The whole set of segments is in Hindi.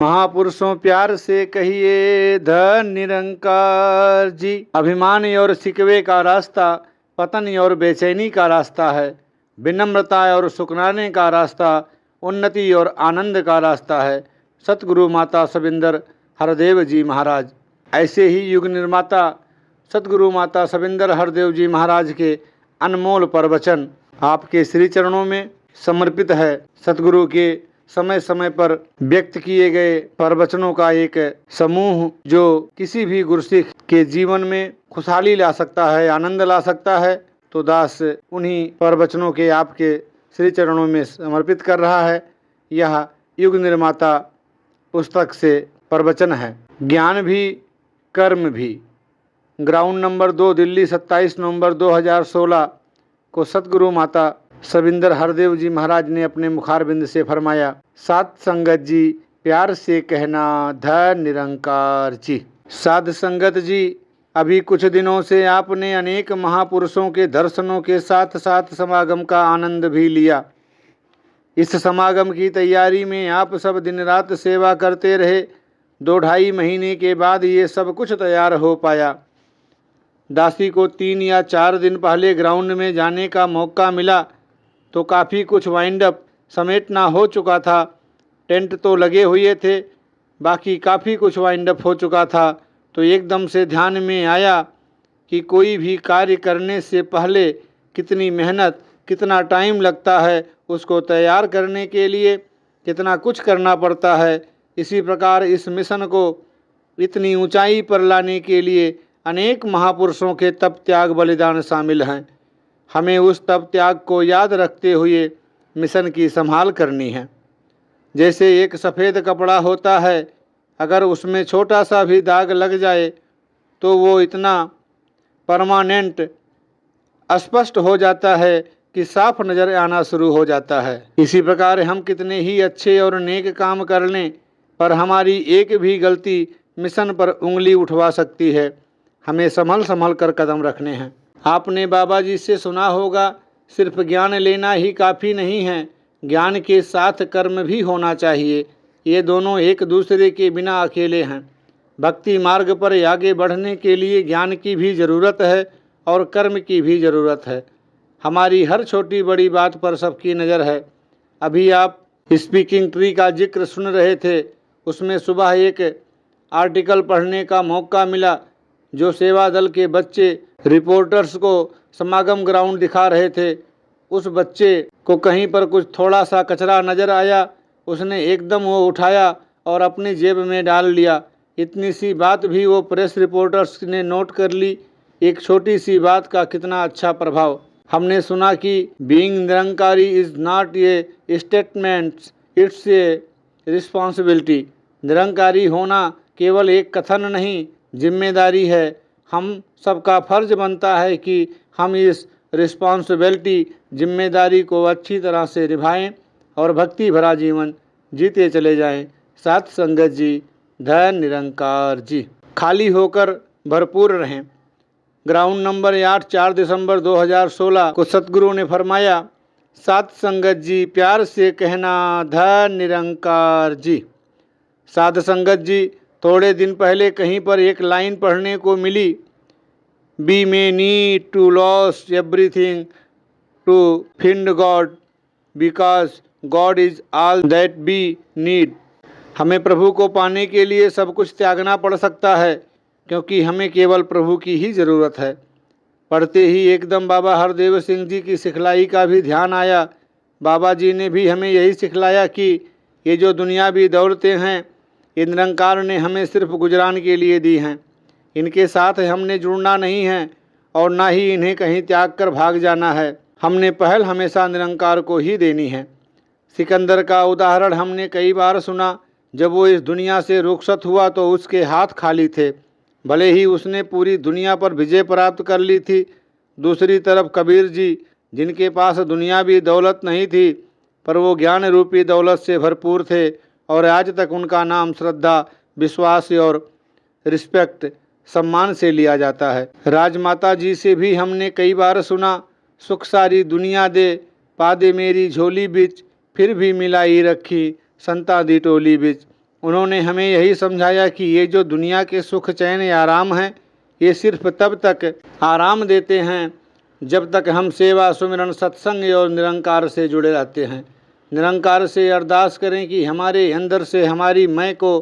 महापुरुषों प्यार से कहिए धन निरंकार जी। अभिमान और शिकवे का रास्ता पतन और बेचैनी का रास्ता है। विनम्रता और शुकराने का रास्ता उन्नति और आनंद का रास्ता है। सतगुरु माता सविंदर हरदेव जी महाराज। ऐसे ही युग निर्माता सतगुरु माता सविंदर हरदेव जी महाराज के अनमोल प्रवचन आपके श्री चरणों में समर्पित है। सतगुरु के समय समय पर व्यक्त किए गए प्रवचनों का एक समूह जो किसी भी गुरसिख के जीवन में खुशहाली ला सकता है, आनंद ला सकता है, तो दास उन्हीं प्रवचनों के आपके श्री चरणों में समर्पित कर रहा है। यह युग निर्माता पुस्तक से प्रवचन है। ज्ञान भी कर्म भी। ग्राउंड नंबर 2 दिल्ली 27 नवंबर 2016 को सतगुरु माता सविंदर हरदेव जी महाराज ने अपने मुखारबिंद से फरमाया, साध संगत जी प्यार से कहना धन निरंकार जी। साध संगत जी, अभी कुछ दिनों से आपने अनेक महापुरुषों के दर्शनों के साथ साथ समागम का आनंद भी लिया। इस समागम की तैयारी में आप सब दिन रात सेवा करते रहे। 2-2.5 महीने के बाद ये सब कुछ तैयार हो पाया। दासी को 3 या 4 दिन पहले ग्राउंड में जाने का मौका मिला तो काफ़ी कुछ वाइंड अप समेटना हो चुका था। टेंट तो लगे हुए थे, बाकी काफ़ी कुछ वाइंड अप हो चुका था। तो एकदम से ध्यान में आया कि कोई भी कार्य करने से पहले कितनी मेहनत, कितना टाइम लगता है, उसको तैयार करने के लिए कितना कुछ करना पड़ता है। इसी प्रकार इस मिशन को इतनी ऊंचाई पर लाने के लिए अनेक महापुरुषों के तप त्याग बलिदान शामिल हैं। हमें उस तप त्याग को याद रखते हुए मिशन की संभाल करनी है। जैसे एक सफ़ेद कपड़ा होता है, अगर उसमें छोटा सा भी दाग लग जाए तो वो इतना परमानेंट स्पष्ट हो जाता है कि साफ नज़र आना शुरू हो जाता है। इसी प्रकार हम कितने ही अच्छे और नेक काम कर लें, पर हमारी एक भी गलती मिशन पर उंगली उठवा सकती है। हमें संभल कर कदम रखने हैं। आपने बाबा जी से सुना होगा, सिर्फ ज्ञान लेना ही काफ़ी नहीं है, ज्ञान के साथ कर्म भी होना चाहिए। ये दोनों एक दूसरे के बिना अकेले हैं। भक्ति मार्ग पर आगे बढ़ने के लिए ज्ञान की भी ज़रूरत है और कर्म की भी ज़रूरत है। हमारी हर छोटी बड़ी बात पर सबकी नज़र है। अभी आप स्पीकिंग ट्री का जिक्र सुन रहे थे, उसमें सुबह एक आर्टिकल पढ़ने का मौका मिला जो सेवा दल के बच्चे रिपोर्टर्स को समागम ग्राउंड दिखा रहे थे। उस बच्चे को कहीं पर कुछ थोड़ा सा कचरा नज़र आया, उसने एकदम वो उठाया और अपनी जेब में डाल लिया। इतनी सी बात भी वो प्रेस रिपोर्टर्स ने नोट कर ली। एक छोटी सी बात का कितना अच्छा प्रभाव। हमने सुना कि being Nirankari is not a statement, it's a responsibility. Nirankari होना केवल एक कथन नहीं, जिम्मेदारी है। हम सबका फर्ज बनता है कि हम इस रिस्पॉन्सिबिलिटी, जिम्मेदारी को अच्छी तरह से निभाएं और भक्ति भरा जीवन जीते चले जाएं। साथ संगत जी धन निरंकार जी। खाली होकर भरपूर रहें। ग्राउंड नंबर 8 4 दिसंबर 2016 को सतगुरु ने फरमाया, साथ संगत जी प्यार से कहना धन निरंकार जी। साध संगत जी, थोड़े दिन पहले कहीं पर एक लाइन पढ़ने को मिली, we may need to lose everything to find God because God is all that we need. हमें प्रभु को पाने के लिए सब कुछ त्यागना पड़ सकता है, क्योंकि हमें केवल प्रभु की ही ज़रूरत है। पढ़ते ही एकदम बाबा हरदेव सिंह जी की सिखलाई का भी ध्यान आया। बाबा जी ने भी हमें यही सिखलाया कि ये जो दुनियावी दौलतें हैं, ये निरंकार ने हमें सिर्फ गुजरान के लिए दी हैं। इनके साथ हमने जुड़ना नहीं है और ना ही इन्हें कहीं त्याग कर भाग जाना है। हमने पहल हमेशा निरंकार को ही देनी है। सिकंदर का उदाहरण हमने कई बार सुना। जब वो इस दुनिया से रुखसत हुआ तो उसके हाथ खाली थे। भले ही उसने पूरी दुनिया पर विजय प्राप्त कर ली थी। दूसरी तरफ कबीर जी, जिनके पास दुनियावी दौलत नहीं थी, पर वो ज्ञान रूपी दौलत से भरपूर थे और आज तक उनका नाम श्रद्धा, विश्वास और रिस्पेक्ट, सम्मान से लिया जाता है। राजमाता जी से भी हमने कई बार सुना, सुख सारी दुनिया दे पादे मेरी झोली बिच, फिर भी मिलाई रखी संता दी टोली बिच। उन्होंने हमें यही समझाया कि ये जो दुनिया के सुख चैन या आराम हैं, ये सिर्फ तब तक आराम देते हैं जब तक हम सेवा सुमिरन सत्संग और निरंकार से जुड़े रहते हैं। निरंकार से अरदास करें कि हमारे अंदर से हमारी मैं को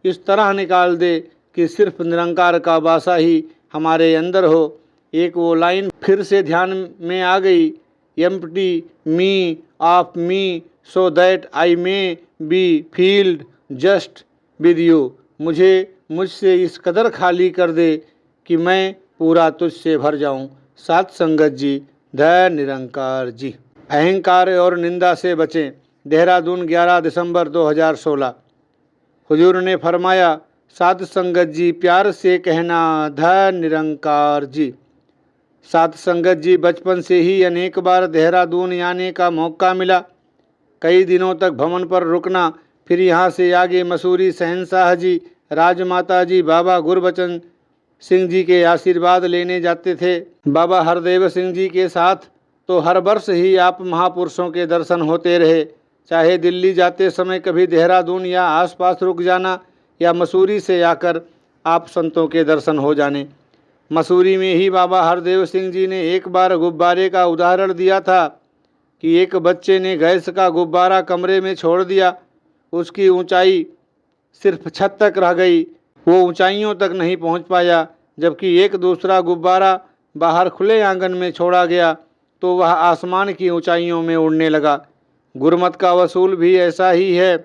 इस तरह निकाल दे कि सिर्फ निरंकार का वासा ही हमारे अंदर हो। एक वो लाइन फिर से ध्यान में आ गई, empty me of me so that I may B field just with you. मुझे मुझसे इस कदर खाली कर दे कि मैं पूरा तुझसे भर जाऊं। सात संगत जी, धय निरंकार जी। अहंकार और निंदा से बचें। देहरादून 11 दिसंबर 2016। हुजूर ने फरमाया, सात संगत जी प्यार से कहना, धय निरंकार जी। सात संगत जी, बचपन से ही अनेक बार देहरादून आने का मौका मिला। कई दिनों तक भवन पर रुकना, फिर यहाँ से आगे मसूरी शहनशाह जी, राजमाता जी, बाबा गुरबचन सिंह जी के आशीर्वाद लेने जाते थे। बाबा हरदेव सिंह जी के साथ तो हर वर्ष ही आप महापुरुषों के दर्शन होते रहे। चाहे दिल्ली जाते समय कभी देहरादून या आसपास रुक जाना, या मसूरी से आकर आप संतों के दर्शन हो जाने। मसूरी में ही बाबा हरदेव सिंह जी ने एक बार गुब्बारे का उदाहरण दिया था कि एक बच्चे ने गैस का गुब्बारा कमरे में छोड़ दिया। उसकी ऊंचाई सिर्फ छत तक रह गई, वो ऊंचाइयों तक नहीं पहुंच पाया। जबकि एक दूसरा गुब्बारा बाहर खुले आंगन में छोड़ा गया तो वह आसमान की ऊंचाइयों में उड़ने लगा। गुरमत का वसूल भी ऐसा ही है।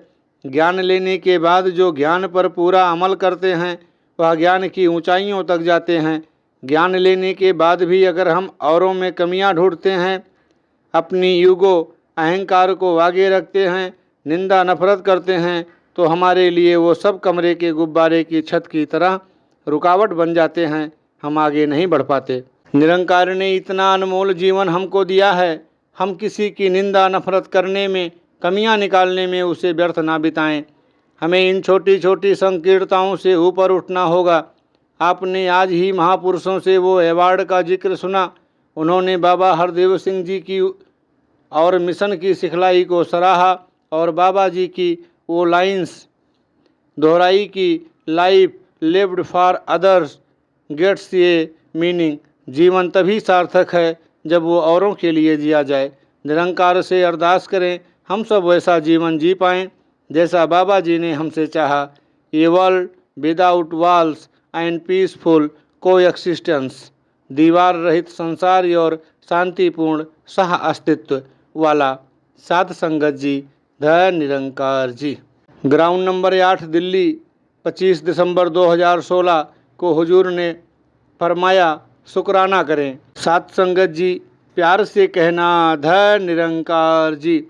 ज्ञान लेने के बाद जो ज्ञान पर पूरा अमल करते हैं वह ज्ञान की ऊंचाइयों तक जाते हैं। ज्ञान लेने के बाद भी अगर हम औरों में कमियां ढूंढते हैं, अपनी ईगो अहंकार को आगे रखते हैं, निंदा नफरत करते हैं, तो हमारे लिए वो सब कमरे के गुब्बारे की छत की तरह रुकावट बन जाते हैं। हम आगे नहीं बढ़ पाते। निरंकार ने इतना अनमोल जीवन हमको दिया है, हम किसी की निंदा नफरत करने में, कमियां निकालने में उसे व्यर्थ ना बिताएं। हमें इन छोटी छोटी संकीर्णताओं से ऊपर उठना होगा। आपने आज ही महापुरुषों से वो अवार्ड का जिक्र सुना। उन्होंने बाबा हरदेव सिंह जी की और मिशन की सिखलाई को सराहा और बाबा जी की वो लाइंस दोहराई कि life lived for others gets a meaning. जीवन तभी सार्थक है जब वो औरों के लिए जिया जाए। निरंकार से अरदास करें हम सब वैसा जीवन जी पाएं जैसा बाबा जी ने हमसे चाहा। ये world without walls and peaceful को एक्सिस्टेंस, दीवार रहित संसार और शांतिपूर्ण सह अस्तित्व वाला। सात संगत जी, धय निरंकार जी। ग्राउंड नंबर 8 दिल्ली 25 दिसंबर 2016 को हुजूर ने फरमाया, शुक्राना करें। सात संगत जी प्यार से कहना, धय निरंकार जी।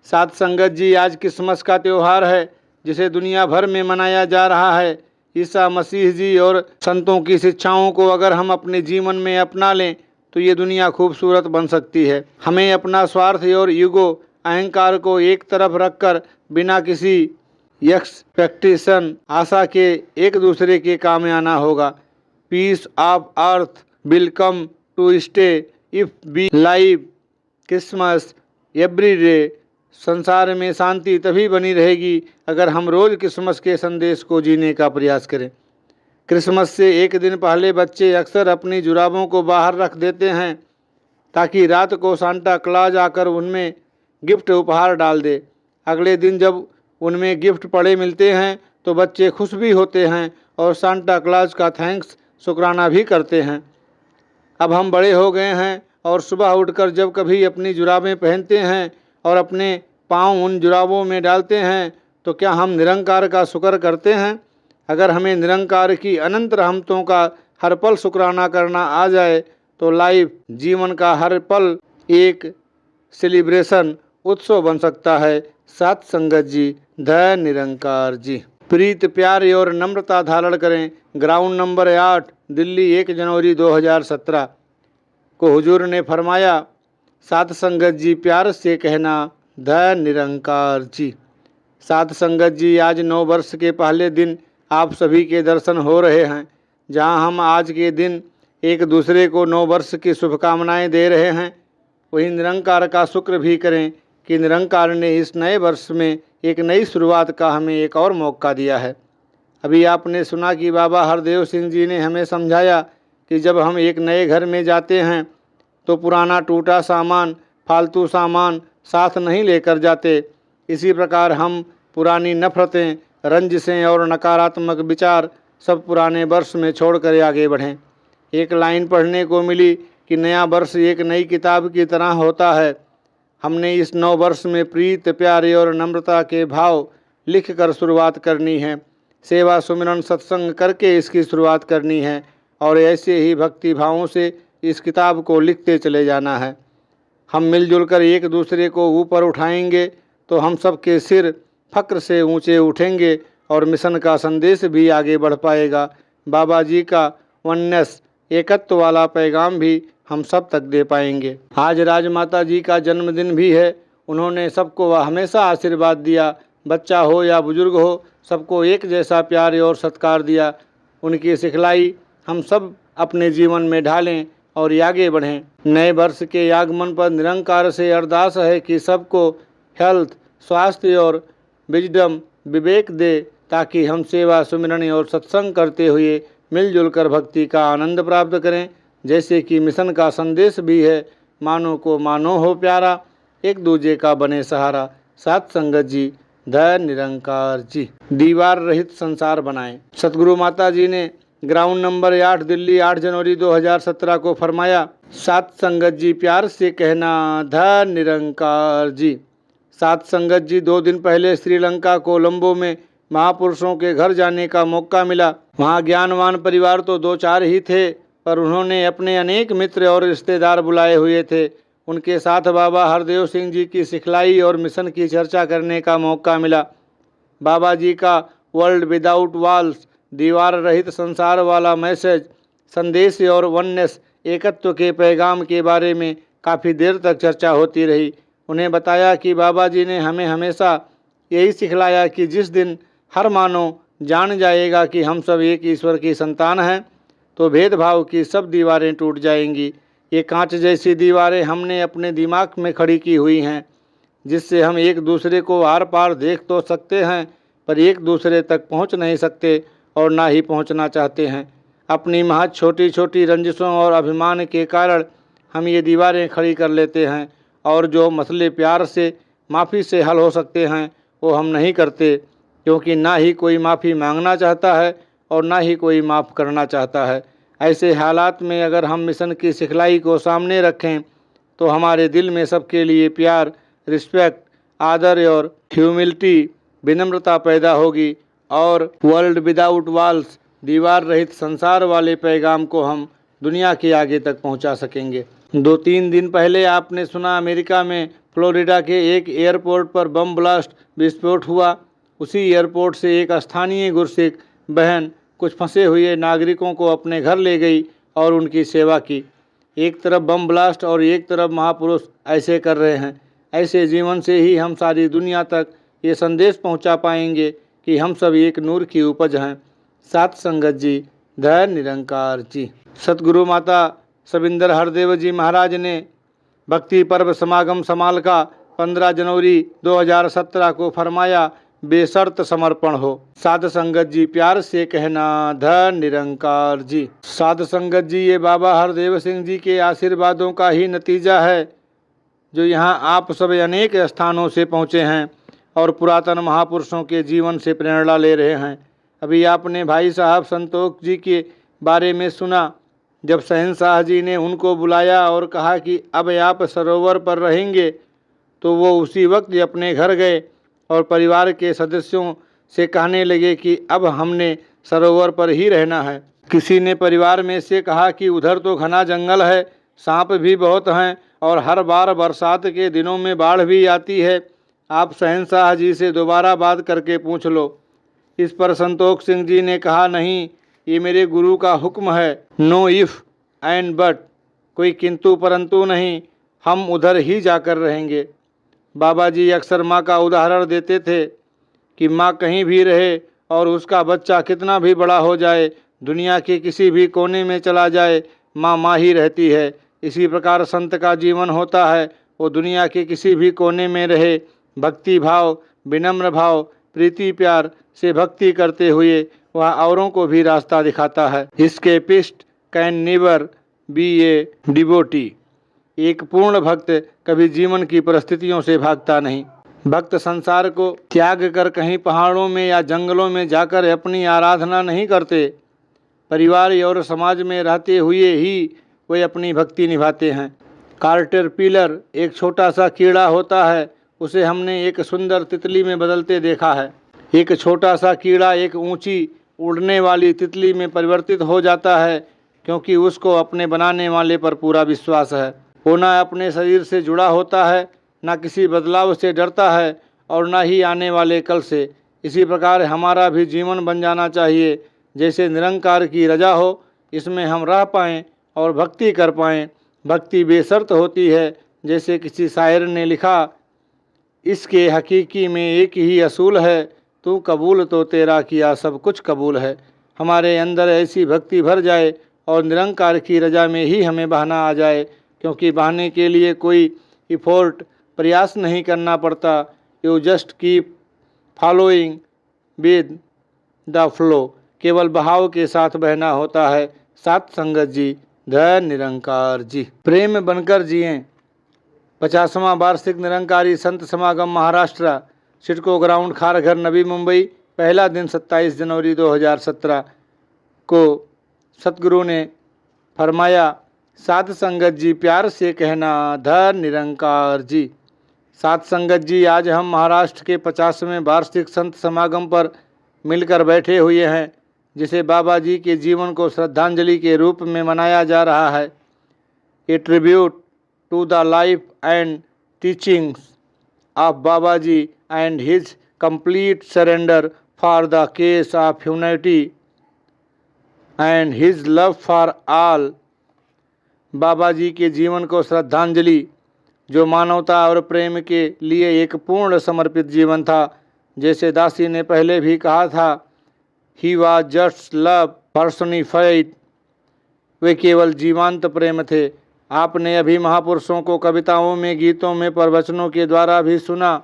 सात संगत जी, आज क्रिसमस का त्यौहार है जिसे दुनिया भर में मनाया जा रहा है। ईसा मसीह जी और संतों की शिक्षाओं को अगर हम अपने जीवन में अपना लें तो ये दुनिया खूबसूरत बन सकती है। हमें अपना स्वार्थ और ईगो अहंकार को एक तरफ रखकर बिना किसी एक्सपेक्टेशन आशा के एक दूसरे के काम में आना होगा। Peace of earth will come to stay if we live Christmas every day. संसार में शांति तभी बनी रहेगी अगर हम रोज़ क्रिसमस के संदेश को जीने का प्रयास करें। क्रिसमस से एक दिन पहले बच्चे अक्सर अपनी जुराबों को बाहर रख देते हैं ताकि रात को सांता क्लॉज आकर उनमें गिफ्ट उपहार डाल दे। अगले दिन जब उनमें गिफ्ट पड़े मिलते हैं तो बच्चे खुश भी होते हैं और सांता क्लॉज का थैंक्स शुक्राना भी करते हैं। अब हम बड़े हो गए हैं और सुबह उठकर जब कभी अपनी जुराबें पहनते हैं और अपने पाँव उन जुराबों में डालते हैं तो क्या हम निरंकार का शुक्र करते हैं? अगर हमें निरंकार की अनंत रहमतों का हर पल शुक्राना करना आ जाए तो लाइफ जीवन का हर पल एक सेलिब्रेशन उत्सव बन सकता है। सात संगत जी, धय निरंकार जी। प्रीत प्यार और नम्रता धारण करें। ग्राउंड नंबर 8 दिल्ली 1 जनवरी 2017 को हुजूर ने फरमाया, सात संगत जी प्यार से कहना, धय निरंकार जी। सात संगत जी, आज 9 वर्ष के पहले दिन आप सभी के दर्शन हो रहे हैं। जहां हम आज के दिन एक दूसरे को 9 वर्ष की शुभकामनाएं दे रहे हैं, वहीं निरंकार का शुक्र भी करें कि निरंकार ने इस नए वर्ष में एक नई शुरुआत का हमें एक और मौका दिया है। अभी आपने सुना कि बाबा हरदेव सिंह जी ने हमें समझाया कि जब हम एक नए घर में जाते हैं तो पुराना टूटा सामान, फालतू सामान साथ नहीं लेकर जाते। इसी प्रकार हम पुरानी नफरतें, रंजिशें और नकारात्मक विचार सब पुराने वर्ष में छोड़कर आगे बढ़ें। एक लाइन पढ़ने को मिली कि नया वर्ष एक नई किताब की तरह होता है। हमने इस नौ वर्ष में प्रीत, प्यारे और नम्रता के भाव लिख कर शुरुआत करनी है। सेवा, सुमिरन, सत्संग करके इसकी शुरुआत करनी है और ऐसे ही भक्ति भावों से इस किताब को लिखते चले जाना है। हम मिलजुल कर एक दूसरे को ऊपर उठाएंगे तो हम सब के सिर फक्र से ऊंचे उठेंगे और मिशन का संदेश भी आगे बढ़ पाएगा। बाबा जी का वननेस, एकत्व वाला पैगाम भी हम सब तक दे पाएंगे। आज राजमाता जी का जन्मदिन भी है। उन्होंने सबको हमेशा आशीर्वाद दिया, बच्चा हो या बुजुर्ग हो, सबको एक जैसा प्यार और सत्कार दिया। उनकी सिखलाई हम सब अपने जीवन में ढालें और आगे बढ़ें। नए वर्ष के आगमन पर निरंकार से अरदास है कि सबको हेल्थ, स्वास्थ्य और विजडम, विवेक दे, ताकि हम सेवा, सुमिरन और सत्संग करते हुए मिलजुल कर भक्ति का आनंद प्राप्त करें। जैसे कि मिशन का संदेश भी है, मानो को मानो हो प्यारा, एक दूजे का बने सहारा। साथ संगत जी, धैर्य निरंकार जी, दीवार रहित संसार बनाएं। सतगुरु माता जी ने ग्राउंड नंबर 8 दिल्ली 8 जनवरी 2017 को फरमाया, साथ संगत जी प्यार से कहना, धैर्य निरंकार जी। साथ संगत जी, 2 दिन पहले श्रीलंका कोलंबो में महापुरुषों के घर जाने का मौका मिला। वहाँ ज्ञानवान परिवार तो 2-4 ही थे, पर उन्होंने अपने अनेक मित्र और रिश्तेदार बुलाए हुए थे। उनके साथ बाबा हरदेव सिंह जी की सिखलाई और मिशन की चर्चा करने का मौका मिला। बाबा जी का वर्ल्ड विदाउट वॉल्स, दीवार रहित संसार वाला मैसेज, संदेश और वननेस, एकत्व के पैगाम के बारे में काफ़ी देर तक चर्चा होती रही। उन्हें बताया कि बाबा जी ने हमें हमेशा यही सिखलाया कि जिस दिन हर मानव जान जाएगा कि हम सब एक ईश्वर की संतान हैं, तो भेदभाव की सब दीवारें टूट जाएंगी। ये कांच जैसी दीवारें हमने अपने दिमाग में खड़ी की हुई हैं, जिससे हम एक दूसरे को आर पार देख तो सकते हैं, पर एक दूसरे तक पहुंच नहीं सकते और ना ही पहुंचना चाहते हैं। अपनी महज छोटी छोटी रंजिशों और अभिमान के कारण हम ये दीवारें खड़ी कर लेते हैं और जो मसले प्यार से, माफ़ी से हल हो सकते हैं वो हम नहीं करते, क्योंकि ना ही कोई माफ़ी मांगना चाहता है और ना ही कोई माफ़ करना चाहता है। ऐसे हालात में अगर हम मिशन की सिखलाई को सामने रखें तो हमारे दिल में सबके लिए प्यार, रिस्पेक्ट, आदर और ह्यूमिलिटी, विनम्रता पैदा होगी और वर्ल्ड विदाउट वॉल्स, दीवार रहित संसार वाले पैगाम को हम दुनिया के आगे तक पहुंचा सकेंगे। 2-3 दिन पहले आपने सुना अमेरिका में फ्लोरिडा के एक एयरपोर्ट पर बम ब्लास्ट विस्फोट हुआ। उसी एयरपोर्ट से एक स्थानीय गुरसिख बहन कुछ फंसे हुए नागरिकों को अपने घर ले गई और उनकी सेवा की। एक तरफ बम ब्लास्ट और एक तरफ महापुरुष ऐसे कर रहे हैं। ऐसे जीवन से ही हम सारी दुनिया तक ये संदेश पहुंचा पाएंगे कि हम सब एक नूर की उपज हैं। साथ संगत जी, धैर्य निरंकार जी। सतगुरु माता सविंदर हरदेव जी महाराज ने भक्ति पर्व समागम समाल का 15 जनवरी 2017 को फरमाया, बेशर्त समर्पण हो। साध संगत जी प्यार से कहना, धैर्य निरंकार जी। साध संगत जी, ये बाबा हरदेव सिंह जी के आशीर्वादों का ही नतीजा है जो यहाँ आप सब अनेक स्थानों से पहुँचे हैं और पुरातन महापुरुषों के जीवन से प्रेरणा ले रहे हैं। अभी आपने भाई साहब संतोष जी के बारे में सुना, जब शहंशाह जी ने उनको बुलाया और कहा कि अब आप सरोवर पर रहेंगे, तो वो उसी वक्त अपने घर गए और परिवार के सदस्यों से कहने लगे कि अब हमने सरोवर पर ही रहना है। किसी ने परिवार में से कहा कि उधर तो घना जंगल है, सांप भी बहुत हैं और हर बार बरसात के दिनों में बाढ़ भी आती है, आप शहंशाह जी से दोबारा बात करके पूछ लो। इस पर संतोष सिंह जी ने कहा, नहीं, ये मेरे गुरु का हुक्म है, नो इफ़ एंड बट, कोई किंतु परंतु नहीं, हम उधर ही जाकर रहेंगे। बाबा जी अक्सर माँ का उदाहरण देते थे कि माँ कहीं भी रहे और उसका बच्चा कितना भी बड़ा हो जाए, दुनिया के किसी भी कोने में चला जाए, माँ माँ ही रहती है। इसी प्रकार संत का जीवन होता है, वो दुनिया के किसी भी कोने में रहे, भक्ति भाव, विनम्र भाव, प्रीति प्यार से भक्ति करते हुए वह औरों को भी रास्ता दिखाता है। Escapist can never be a devotee. एक पूर्ण भक्त कभी जीवन की परिस्थितियों से भागता नहीं। भक्त संसार को त्याग कर कहीं पहाड़ों में या जंगलों में जाकर अपनी आराधना नहीं करते। परिवार और समाज में रहते हुए ही वे अपनी भक्ति निभाते हैं। कैटरपिलर एक छोटा सा कीड़ा होता है, उसे हमने एक सुंदर तितली में बदलते देखा है। एक छोटा सा कीड़ा एक ऊंची उड़ने वाली तितली में परिवर्तित हो जाता है, क्योंकि उसको अपने बनाने वाले पर पूरा विश्वास है। वो न अपने शरीर से जुड़ा होता है, न किसी बदलाव से डरता है और न ही आने वाले कल से। इसी प्रकार हमारा भी जीवन बन जाना चाहिए जैसे निरंकार की रजा हो, इसमें हम रह पाएँ और भक्ति कर पाएँ। भक्ति बेशर्त होती है, जैसे किसी शायर ने लिखा, इसके हकीकी में एक ही असूल है, तू कबूल तो तेरा किया सब कुछ कबूल है। हमारे अंदर ऐसी भक्ति भर जाए और निरंकार की रजा में ही हमें बहना आ जाए, क्योंकि बहने के लिए कोई इफोर्ट प्रयास नहीं करना पड़ता। You just keep following with the flow, केवल बहाव के साथ बहना होता है। सात संगत जी, धय निरंकार जी। प्रेम बनकर जिएं। 50वां वार्षिक निरंकारी संत समागम महाराष्ट्र, सिडको ग्राउंड, खारघर, नवी मुंबई। पहला दिन 27 जनवरी 2017 को सतगुरु ने फरमाया, सात संगत जी प्यार से कहना, धय निरंकार जी। सात संगत जी, आज हम महाराष्ट्र के 50वें वार्षिक संत समागम पर मिलकर बैठे हुए हैं, जिसे बाबा जी के जीवन को श्रद्धांजलि के रूप में मनाया जा रहा है। A tribute to the life and teachings of Baba ji and his complete surrender for the case of humanity and his love for all. Baba ji के जीवन को श्रद्धांजलि, जो मानवता और प्रेम के लिए एक पूर्ण समर्पित जीवन था। जैसे दासी ने पहले भी कहा था, he was just love personified. वे केवल जीवंत प्रेम थे। आपने अभी महापुरुषों को कविताओं में, गीतों में, प्रवचनों के द्वारा भी सुना,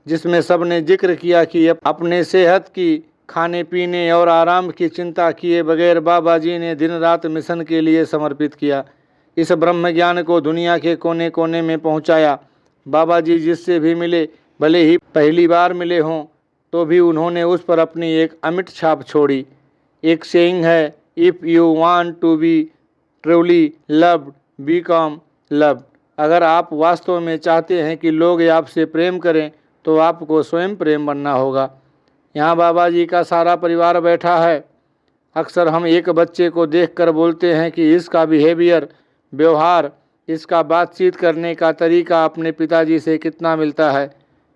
जिसमें सबने जिक्र किया कि अपने सेहत की, खाने पीने और आराम की चिंता किए बगैर बाबा जी ने दिन रात मिशन के लिए समर्पित किया। इस ब्रह्म ज्ञान को दुनिया के कोने कोने में पहुंचाया। बाबा जी जिससे भी मिले, भले ही पहली बार मिले हों, तो भी उन्होंने उस पर अपनी एक अमिट छाप छोड़ी। एक सेइंग है, if you want to be truly loved, become loved. अगर आप वास्तव में चाहते हैं कि लोग आपसे प्रेम करें, तो आपको स्वयं प्रेम बनना होगा। यहाँ बाबा जी का सारा परिवार बैठा है। अक्सर हम एक बच्चे को देखकर बोलते हैं कि इसका बिहेवियर, व्यवहार, इसका बातचीत करने का तरीका अपने पिताजी से कितना मिलता है।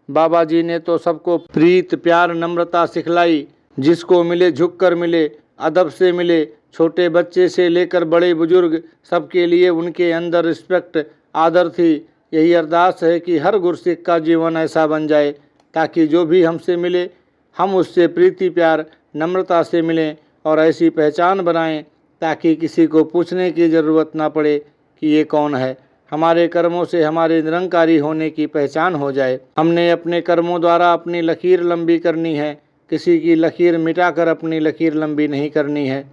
बाबा जी ने तो सबको प्रीत, प्यार, नम्रता सिखलाई। जिसको मिले झुककर मिले, अदब से मिले। छोटे बच्चे से लेकर बड़े बुजुर्ग, सबके लिए उनके अंदर रिस्पेक्ट, आदर थी। यही अरदास है कि हर गुरसिख का जीवन ऐसा बन जाए, ताकि जो भी हमसे मिले, हम उससे प्रीति, प्यार, नम्रता से मिलें और ऐसी पहचान बनाएं, ताकि किसी को पूछने की ज़रूरत ना पड़े कि ये कौन है। हमारे कर्मों से हमारे निरंकारी होने की पहचान हो जाए। हमने अपने कर्मों द्वारा अपनी लकीर लंबी करनी है, किसी की लकीर मिटाकर अपनी लकीर लंबी नहीं करनी है।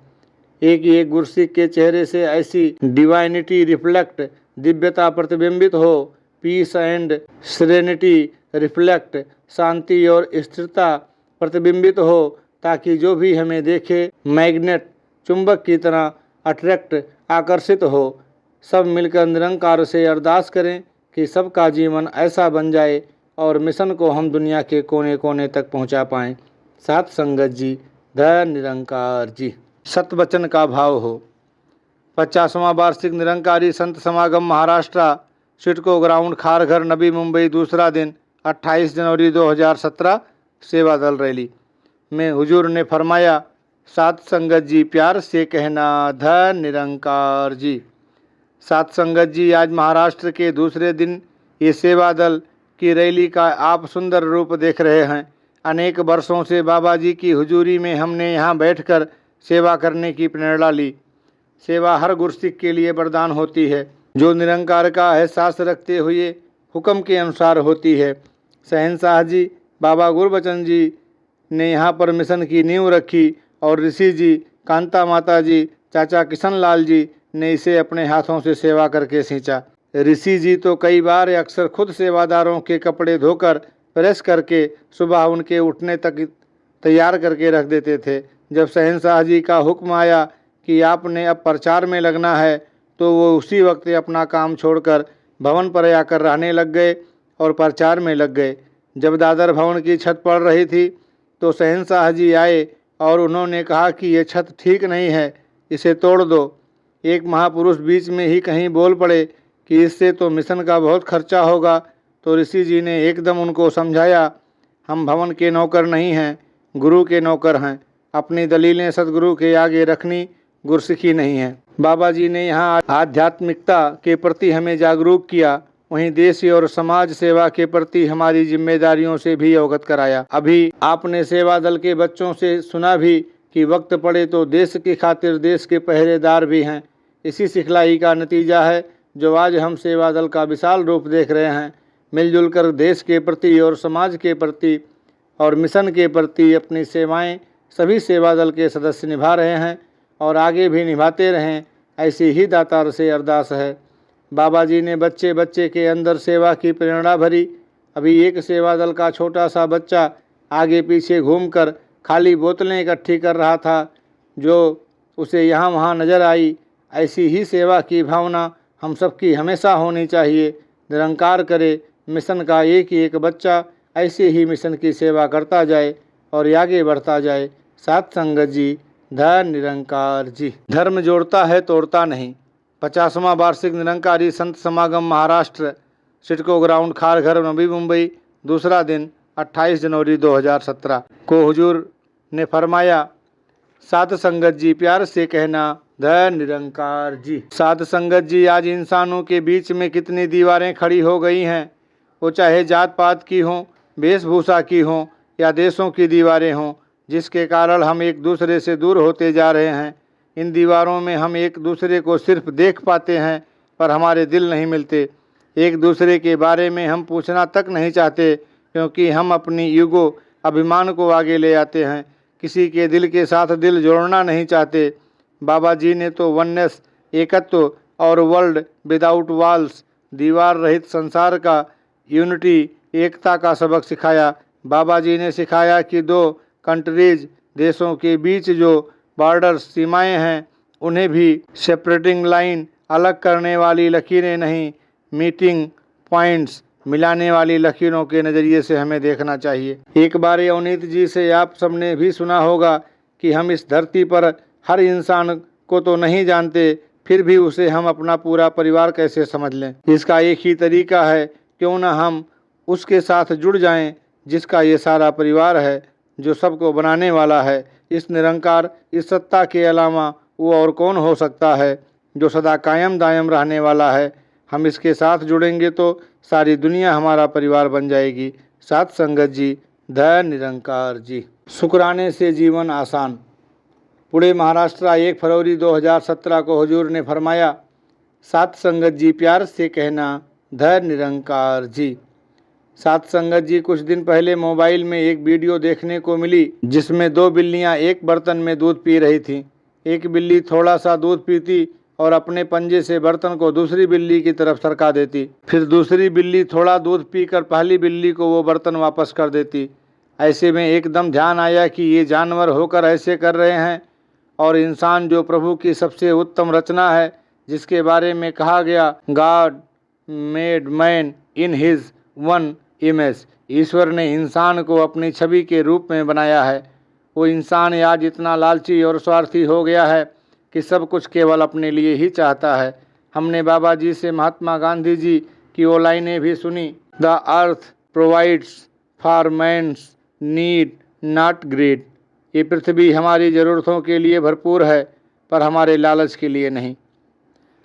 एक गुरसिख के चेहरे से ऐसी डिवाइनिटी रिफ्लेक्ट, दिव्यता प्रतिबिंबित हो, पीस एंड सेरेनिटी रिफ्लेक्ट, शांति और स्थिरता प्रतिबिंबित हो, ताकि जो भी हमें देखे मैग्नेट, चुंबक की तरह अट्रैक्ट, आकर्षित हो। सब मिलकर निरंकार से अरदास करें कि सबका जीवन ऐसा बन जाए और मिशन को हम दुनिया के कोने कोने तक पहुंचा पाएं। सात संगत जी, धय निरंकार जी। सतवचन का भाव हो। 50वां वार्षिक निरंकारी संत समागम महाराष्ट्र, सिडको ग्राउंड, खारघर, नवी मुंबई। दूसरा दिन 28 जनवरी 2017 सेवा दल रैली में हुजूर ने फरमाया, सात संगत जी प्यार से कहना, धय निरंकार जी। सात संगत जी, आज महाराष्ट्र के दूसरे दिन ये सेवा दल की रैली का आप सुंदर रूप देख रहे हैं। अनेक वर्षों से बाबा जी की हुजूरी में हमने यहाँ बैठकर सेवा करने की प्रेरणा ली। सेवा हर गुरसिख के लिए वरदान होती है, जो निरंकार का एहसास रखते हुए हुक्म के अनुसार होती है। शहंशाह जी बाबा गुरबचन जी ने यहाँ पर मिशन की नींव रखी और ऋषि जी, कांता माता जी, चाचा किशन लाल जी ने इसे अपने हाथों से सेवा करके सींचा। ऋषि जी तो कई बार अक्सर खुद सेवादारों के कपड़े धोकर प्रेस करके सुबह उनके उठने तक तैयार करके रख देते थे। जब शहंशाह जी का हुक्म आया कि आपने अब प्रचार में लगना है, तो वो उसी वक्त अपना काम छोड़कर भवन पर आकर रहने लग गए और प्रचार में लग गए। जब दादर भवन की छत पड़ रही थी तो शहंशाह जी आए और उन्होंने कहा कि ये छत ठीक नहीं है, इसे तोड़ दो। एक महापुरुष बीच में ही कहीं बोल पड़े कि इससे तो मिशन का बहुत खर्चा होगा। तो ऋषि जी ने एकदम उनको समझाया, हम भवन के नौकर नहीं हैं, गुरु के नौकर हैं। अपनी दलीलें सदगुरु के आगे रखनी गुरसिखी नहीं है। बाबा जी ने यहाँ आध्यात्मिकता के प्रति हमें जागरूक किया, वहीं देश और समाज सेवा के प्रति हमारी जिम्मेदारियों से भी अवगत कराया। अभी आपने सेवा दल के बच्चों से सुना भी कि वक्त पड़े तो देश की खातिर देश के पहरेदार भी हैं। इसी सिखलाई का नतीजा है जो आज हम सेवा दल का विशाल रूप देख रहे हैं। मिलजुल कर देश के प्रति और समाज के प्रति और मिशन के प्रति अपनी सेवाएं सभी सेवा दल के सदस्य निभा रहे हैं और आगे भी निभाते रहें, ऐसी ही दातार से अरदास है। बाबा जी ने बच्चे बच्चे के अंदर सेवा की प्रेरणा भरी। अभी एक सेवा दल का छोटा सा बच्चा आगे पीछे घूमकर खाली बोतलें इकट्ठी कर रहा था, जो उसे यहाँ वहाँ नजर आई। ऐसी ही सेवा की भावना हम सबकी हमेशा होनी चाहिए। निरंकार करे मिशन का एक ही एक बच्चा ऐसे ही मिशन की सेवा करता जाए और आगे बढ़ता जाए। साथ संगत जी, धन निरंकार जी। धर्म जोड़ता है तोड़ता नहीं। 50वां वार्षिक निरंकारी संत समागम महाराष्ट्र, सिडको ग्राउंड, खारघर, नवी मुंबई, दूसरा दिन 28 जनवरी 2017 को हुजूर ने फरमाया, साध संगत जी प्यार से कहना, धन निरंकार जी। साध संगत जी, आज इंसानों के बीच में कितनी दीवारें खड़ी हो गई हैं, वो चाहे जात पात की हों, वेशभूषा की हों या देशों की दीवारें हों, जिसके कारण हम एक दूसरे से दूर होते जा रहे हैं। इन दीवारों में हम एक दूसरे को सिर्फ देख पाते हैं पर हमारे दिल नहीं मिलते। एक दूसरे के बारे में हम पूछना तक नहीं चाहते क्योंकि हम अपनी ईगो, अभिमान को आगे ले आते हैं। किसी के दिल के साथ दिल जोड़ना नहीं चाहते। बाबा जी ने तो वननेस, एकत्व और वर्ल्ड विदाउट वॉल्स, दीवार रहित संसार का, यूनिटी, एकता का सबक सिखाया। बाबा जी ने सिखाया कि दो कंट्रीज, देशों के बीच जो बॉर्डर्स, सीमाएं हैं, उन्हें भी सेपरेटिंग लाइन, अलग करने वाली लकीरें नहीं, मीटिंग पॉइंट्स, मिलाने वाली लकीरों के नज़रिए से हमें देखना चाहिए। एक बार अवनीत जी से आप सबने भी सुना होगा कि हम इस धरती पर हर इंसान को तो नहीं जानते, फिर भी उसे हम अपना पूरा परिवार कैसे समझ लें। इसका एक ही तरीका है, क्यों ना हम उसके साथ जुड़ जाएं जिसका ये सारा परिवार है, जो सबको बनाने वाला है। इस निरंकार, इस सत्ता के अलावा वो और कौन हो सकता है जो सदा कायम दायम रहने वाला है। हम इसके साथ जुड़ेंगे तो सारी दुनिया हमारा परिवार बन जाएगी। साथ संगत जी, धन निरंकार जी। शुक्राने से जीवन आसान। पुणे महाराष्ट्र, 1 फरवरी 2017 को हुजूर ने फरमाया, साथ संगत जी प्यार से कहना, धन निरंकार जी। साथ संगत जी, कुछ दिन पहले मोबाइल में एक वीडियो देखने को मिली जिसमें 2 बिल्लियां एक बर्तन में दूध पी रही थीं। एक बिल्ली थोड़ा सा दूध पीती और अपने पंजे से बर्तन को दूसरी बिल्ली की तरफ सरका देती। फिर दूसरी बिल्ली थोड़ा दूध पीकर पहली बिल्ली को वो बर्तन वापस कर देती। ऐसे में एकदम ध्यान आया कि ये जानवर होकर ऐसे कर रहे हैं और इंसान जो प्रभु की सबसे उत्तम रचना है, जिसके बारे में कहा गया, God made man in his own image, ईश्वर ने इंसान को अपनी छवि के रूप में बनाया है। वो इंसान आज इतना लालची और स्वार्थी हो गया है कि सब कुछ केवल अपने लिए ही चाहता है। हमने बाबा जी से महात्मा गांधी जी की वो लाइनें भी सुनी, the earth provides for man's need not greed. ये पृथ्वी हमारी ज़रूरतों के लिए भरपूर है पर हमारे लालच के लिए नहीं।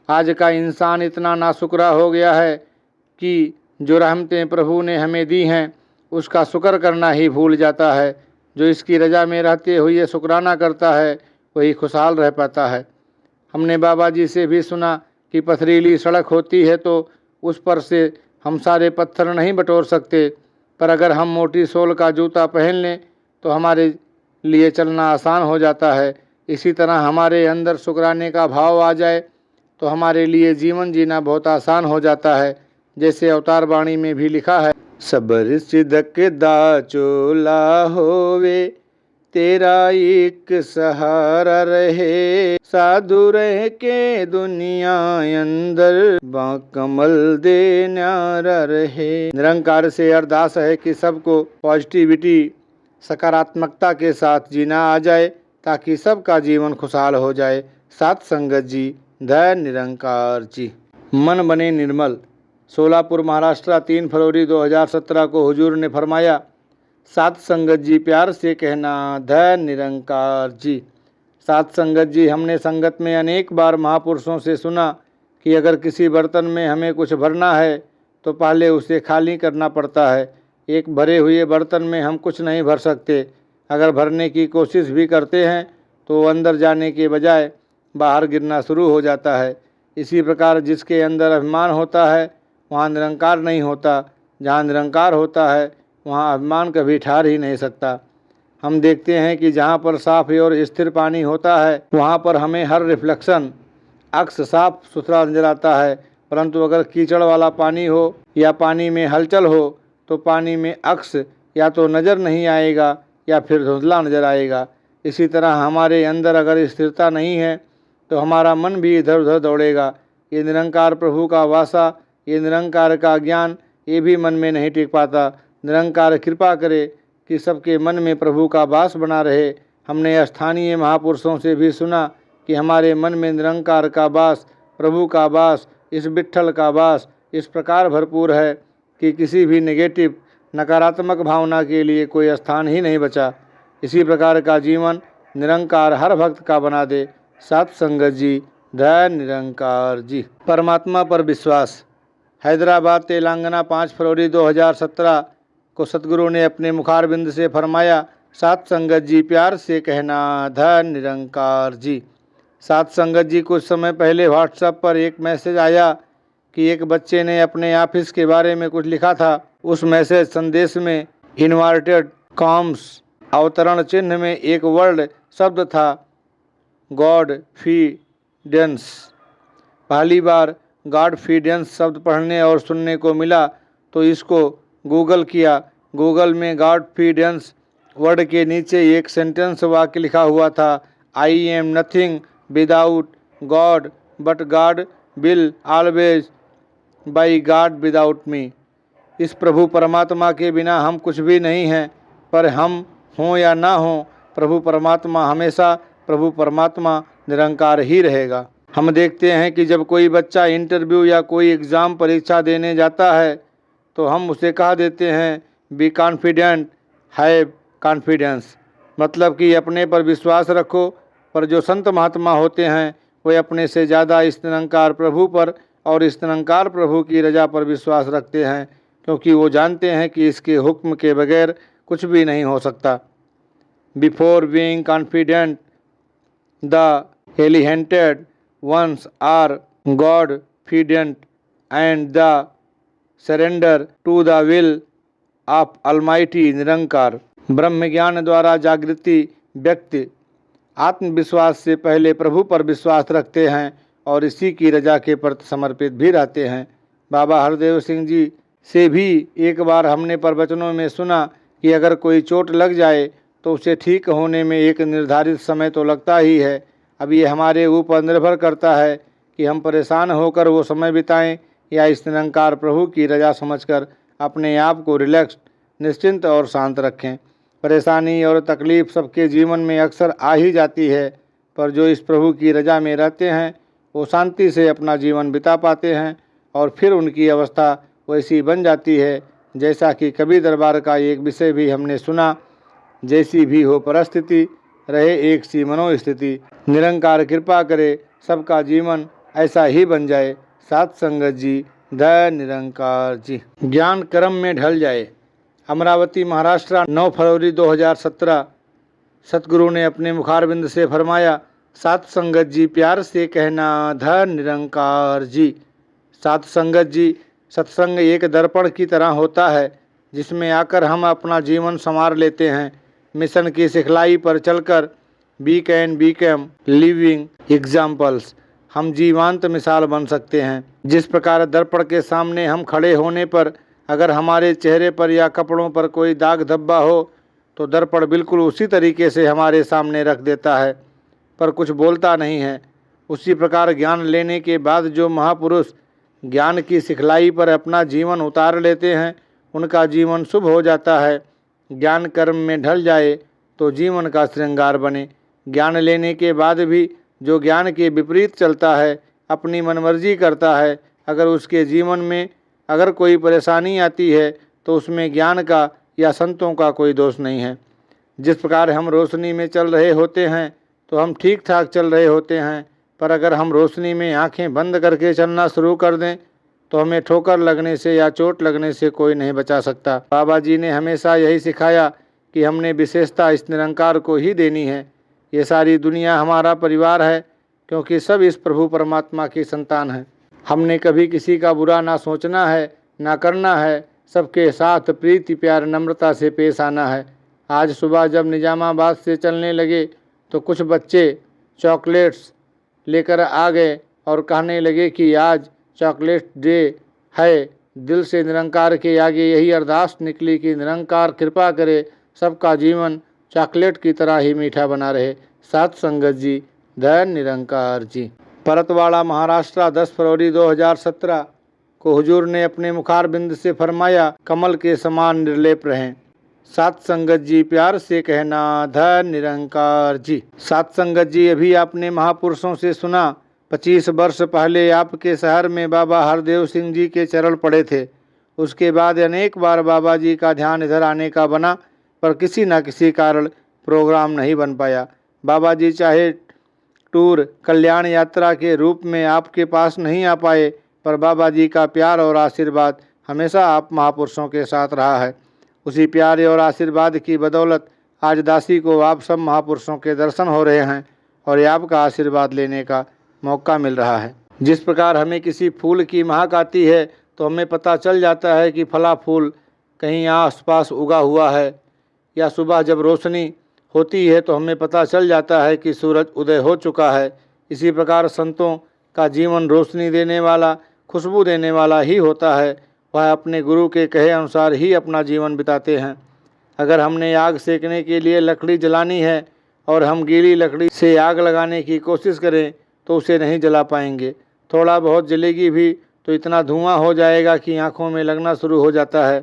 आज का इंसान इतना नाशुक्रा हो गया है कि जो रहमतें प्रभु ने हमें दी हैं उसका शुक्र करना ही भूल जाता है। जो इसकी रजा में रहते हुए शुक्राना करता है वही खुशहाल रह पाता है। हमने बाबा जी से भी सुना कि पथरीली सड़क होती है तो उस पर से हम सारे पत्थर नहीं बटोर सकते, पर अगर हम मोटी सोल का जूता पहन लें तो हमारे लिए चलना आसान हो जाता है। इसी तरह हमारे अंदर शुक्राने का भाव आ जाए तो हमारे लिए जीवन जीना बहुत आसान हो जाता है। जैसे अवतार वाणी में भी लिखा है, सबर सिदक दा चोला होवे, तेरा एक सहारा रहे, साधु रह के दुनिया अंदर, बाकमल दे न्यारा रहे। निरंकार से अरदास है कि सबको पॉजिटिविटी सकारात्मकता के साथ जीना आ जाए ताकि सबका जीवन खुशहाल हो जाए। सात संगत जी, धैर्य निरंकार जी। मन बने निर्मल। सोलापुर महाराष्ट्र 3 फरवरी 2017 को हुजूर ने फरमाया, सात संगत जी प्यार से कहना, धैर्य निरंकार जी। सात संगत जी, हमने संगत में अनेक बार महापुरुषों से सुना कि अगर किसी बर्तन में हमें कुछ भरना है तो पहले उसे खाली करना पड़ता है। एक भरे हुए बर्तन में हम कुछ नहीं भर सकते। अगर भरने की कोशिश भी करते हैं तो अंदर जाने के बजाय बाहर गिरना शुरू हो जाता है। इसी प्रकार जिसके अंदर अभिमान होता है वहाँ निरंकार नहीं होता। जहाँ निरंकार होता है वहाँ अभिमान कभी ठहर ही नहीं सकता। हम देखते हैं कि जहाँ पर साफ और स्थिर पानी होता है वहाँ पर हमें हर रिफ्लेक्शन अक्स साफ सुथरा नजर आता है, परंतु अगर कीचड़ वाला पानी हो या पानी में हलचल हो तो पानी में अक्स या तो नज़र नहीं आएगा या फिर धुंधला नज़र आएगा। इसी तरह हमारे अंदर अगर स्थिरता नहीं है तो हमारा मन भी इधर उधर दौड़ेगा। ये निरंकार प्रभु का वासा, ये निरंकार का ज्ञान, ये भी मन में नहीं टिक पाता। निरंकार कृपा करे कि सबके मन में प्रभु का वास बना रहे। हमने स्थानीय महापुरुषों से भी सुना कि हमारे मन में निरंकार का वास, प्रभु का वास, इस विट्ठल का वास इस प्रकार भरपूर है कि किसी भी नेगेटिव नकारात्मक भावना के लिए कोई स्थान ही नहीं बचा। इसी प्रकार का जीवन निरंकार हर भक्त का बना दे। सात संगत जी, धैर्य निरंकार जी। परमात्मा पर विश्वास। हैदराबाद तेलंगाना 5 फरवरी 2017 को सतगुरु ने अपने मुखारबिंद से फरमाया, सात संगत जी प्यार से कहना, धैर्य निरंकार जी। सात संगत जी, कुछ समय पहले व्हाट्सएप पर एक मैसेज आया कि एक बच्चे ने अपने ऑफिस के बारे में कुछ लिखा था। उस मैसेज संदेश में इन्वर्टेड कॉम्स अवतरण चिन्ह में एक वर्ड शब्द था, गॉडफिडेंस। पहली बार गॉडफिडेंस शब्द पढ़ने और सुनने को मिला तो इसको गूगल किया। गूगल में गॉडफिडेंस वर्ड के नीचे एक सेंटेंस वाक्य लिखा हुआ था, I am nothing without God but God will always by God without me. इस प्रभु परमात्मा के बिना हम कुछ भी नहीं हैं, पर हम हों या ना हों प्रभु परमात्मा हमेशा प्रभु परमात्मा निरंकार ही रहेगा। हम देखते हैं कि जब कोई बच्चा इंटरव्यू या कोई एग्ज़ाम परीक्षा देने जाता है तो हम उसे कह देते हैं, बी कॉन्फिडेंट, हैव कॉन्फिडेंस, मतलब कि अपने पर विश्वास रखो। पर जो संत महात्मा होते हैं वे अपने से ज़्यादा इस निरंकार प्रभु पर और इस निरंकार प्रभु की रजा पर विश्वास रखते हैं, क्योंकि वो जानते हैं कि इसके हुक्म के बगैर कुछ भी नहीं हो सकता। Before being confident the enlightened ones are godfident and the surrender to the will of almighty Nirankar. ब्रह्म ज्ञान द्वारा जागृति व्यक्ति आत्मविश्वास से पहले प्रभु पर विश्वास रखते हैं और इसी की रजा के प्रति समर्पित भी रहते हैं। बाबा हरदेव सिंह जी से भी एक बार हमने प्रवचनों में सुना कि अगर कोई चोट लग जाए तो उसे ठीक होने में एक निर्धारित समय तो लगता ही है। अब ये हमारे ऊपर निर्भर करता है कि हम परेशान होकर वो समय बिताएं या इस निरंकार प्रभु की रजा समझकर अपने आप को रिलैक्स, निश्चिंत और शांत रखें। परेशानी और तकलीफ़ सबके जीवन में अक्सर आ ही जाती है, पर जो इस प्रभु की रजा में रहते हैं वो शांति से अपना जीवन बिता पाते हैं और फिर उनकी अवस्था वैसी बन जाती है जैसा कि कबीर दरबार का एक विषय भी हमने सुना, जैसी भी हो परिस्थिति रहे एक सी मनोस्थिति, निरंकार कृपा करे सबका जीवन ऐसा ही बन जाए। सात संगत जी, दया निरंकार जी। ज्ञान कर्म में ढल जाए। अमरावती महाराष्ट्र 9 फरवरी 2017 सतगुरु ने अपने मुखारबिंद से फरमाया, सात संगत जी प्यार से कहना, धन निरंकार जी। सात संगत जी, सत्संग एक दर्पण की तरह होता है। जिसमें आकर हम अपना जीवन संवार लेते हैं। मिशन की सिखलाई पर चलकर we can become living examples, हम जीवंत मिसाल बन सकते हैं। जिस प्रकार दर्पण के सामने हम खड़े होने पर अगर हमारे चेहरे पर या कपड़ों पर कोई दाग धब्बा हो तो दर्पण बिल्कुल उसी तरीके से हमारे सामने रख देता है, पर कुछ बोलता नहीं है। उसी प्रकार ज्ञान लेने के बाद जो महापुरुष ज्ञान की सिखलाई पर अपना जीवन उतार लेते हैं, उनका जीवन शुभ हो जाता है। ज्ञान कर्म में ढल जाए तो जीवन का श्रृंगार बने। ज्ञान लेने के बाद भी जो ज्ञान के विपरीत चलता है, अपनी मनमर्जी करता है, अगर उसके जीवन में अगर कोई परेशानी आती है तो उसमें ज्ञान का या संतों का कोई दोष नहीं है। जिस प्रकार हम रोशनी में चल रहे होते हैं तो हम ठीक ठाक चल रहे होते हैं, पर अगर हम रोशनी में आंखें बंद करके चलना शुरू कर दें तो हमें ठोकर लगने से या चोट लगने से कोई नहीं बचा सकता। बाबा जी ने हमेशा यही सिखाया कि हमने विशेषता इस निरंकार को ही देनी है। ये सारी दुनिया हमारा परिवार है, क्योंकि सब इस प्रभु परमात्मा की संतान है। हमने कभी किसी का बुरा ना सोचना है, ना करना है। सबके साथ प्रीति प्यार नम्रता से पेश आना है। आज सुबह जब निजामाबाद से चलने लगे तो कुछ बच्चे चॉकलेट्स लेकर आ गए और कहने लगे कि आज चॉकलेट डे है। दिल से निरंकार के आगे यही अरदास निकली कि निरंकार कृपा करे, सबका जीवन चॉकलेट की तरह ही मीठा बना रहे। साथ संगत जी, धन निरंकार जी। परतवाड़ा महाराष्ट्र 10 फरवरी 2017 को हुजूर ने अपने मुखार बिंद से फरमाया, कमल के समान निर्लेप रहें। सात संगत जी, प्यार से कहना, धन निरंकार जी। सात संगत जी, अभी आपने महापुरुषों से सुना 25 वर्ष पहले आपके शहर में बाबा हरदेव सिंह जी के चरण पड़े थे। उसके बाद अनेक बार बाबा जी का ध्यान इधर आने का बना, पर किसी न किसी कारण प्रोग्राम नहीं बन पाया। बाबा जी चाहे टूर कल्याण यात्रा के रूप में आपके पास नहीं आ पाए, पर बाबा जी का प्यार और आशीर्वाद हमेशा आप महापुरुषों के साथ रहा है। उसी प्यार और आशीर्वाद की बदौलत आज दासी को आप सब महापुरुषों के दर्शन हो रहे हैं और आपका आशीर्वाद लेने का मौका मिल रहा है। जिस प्रकार हमें किसी फूल की महक आती है तो हमें पता चल जाता है कि फला फूल कहीं आसपास उगा हुआ है, या सुबह जब रोशनी होती है तो हमें पता चल जाता है कि सूरज उदय हो चुका है। इसी प्रकार संतों का जीवन रोशनी देने वाला, खुशबू देने वाला ही होता है। वह अपने गुरु के कहे अनुसार ही अपना जीवन बिताते हैं। अगर हमने आग सेकने के लिए लकड़ी जलानी है और हम गीली लकड़ी से आग लगाने की कोशिश करें तो उसे नहीं जला पाएंगे। थोड़ा बहुत जलेगी भी तो इतना धुआं हो जाएगा कि आँखों में लगना शुरू हो जाता है।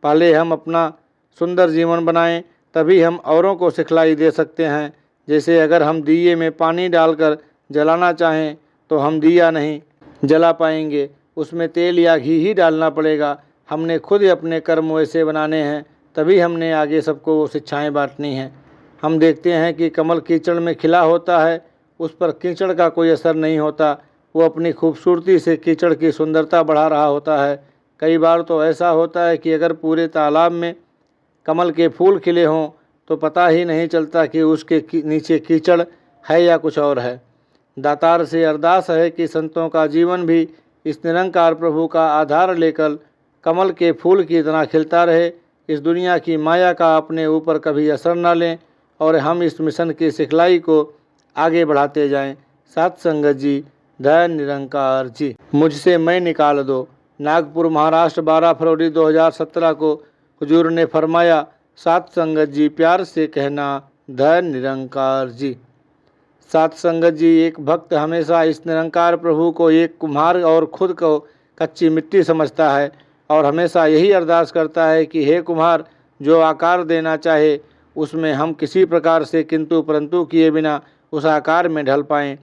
पहले हम अपना सुंदर जीवन बनाएं, तभी हम औरों को सिखलाई दे सकते हैं। जैसे अगर हम दिए में पानी डालकर जलाना चाहें तो हम दिया नहीं जला पाएंगे, उसमें तेल या घी ही डालना पड़ेगा। हमने खुद ही अपने कर्म वैसे बनाने हैं, तभी हमने आगे सबको वो शिक्षाएँ बांटनी हैं। हम देखते हैं कि कमल कीचड़ में खिला होता है, उस पर कीचड़ का कोई असर नहीं होता। वो अपनी खूबसूरती से कीचड़ की सुंदरता बढ़ा रहा होता है। कई बार तो ऐसा होता है कि अगर पूरे तालाब में कमल के फूल खिले हों तो पता ही नहीं चलता कि उसके नीचे कीचड़ है या कुछ और है। दातार से अरदास है कि संतों का जीवन भी इस निरंकार प्रभु का आधार लेकर कमल के फूल की तरह खिलता रहे। इस दुनिया की माया का अपने ऊपर कभी असर न लें और हम इस मिशन की सिखलाई को आगे बढ़ाते जाएं। सात संगत जी, धन निरंकार जी। मुझसे मैं निकाल दो। नागपुर महाराष्ट्र 12 फरवरी 2017 को हुजूर ने फरमाया, सात संगत जी, प्यार से कहना, धन निरंकार जी। सात संगत जी, एक भक्त हमेशा इस निरंकार प्रभु को एक कुम्हार और खुद को कच्ची मिट्टी समझता है और हमेशा यही अरदास करता है कि हे कुम्हार, जो आकार देना चाहे उसमें हम किसी प्रकार से किंतु परंतु किए बिना उस आकार में ढल पाएं।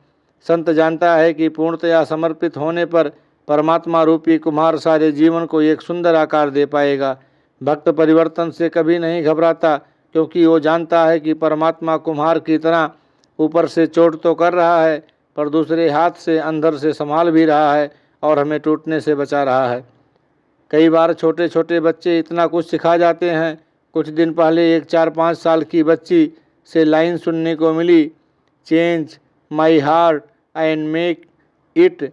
संत जानता है कि पूर्णतया समर्पित होने पर परमात्मा रूपी कुम्हार सारे जीवन को एक सुंदर आकार दे पाएगा। भक्त परिवर्तन से कभी नहीं घबराता, क्योंकि वो जानता है कि परमात्मा कुम्हार की तरह ऊपर से चोट तो कर रहा है, पर दूसरे हाथ से अंदर से संभाल भी रहा है और हमें टूटने से बचा रहा है। कई बार छोटे छोटे बच्चे इतना कुछ सिखा जाते हैं। कुछ दिन पहले एक 4-5 साल की बच्ची से लाइन सुनने को मिली, change my heart and make it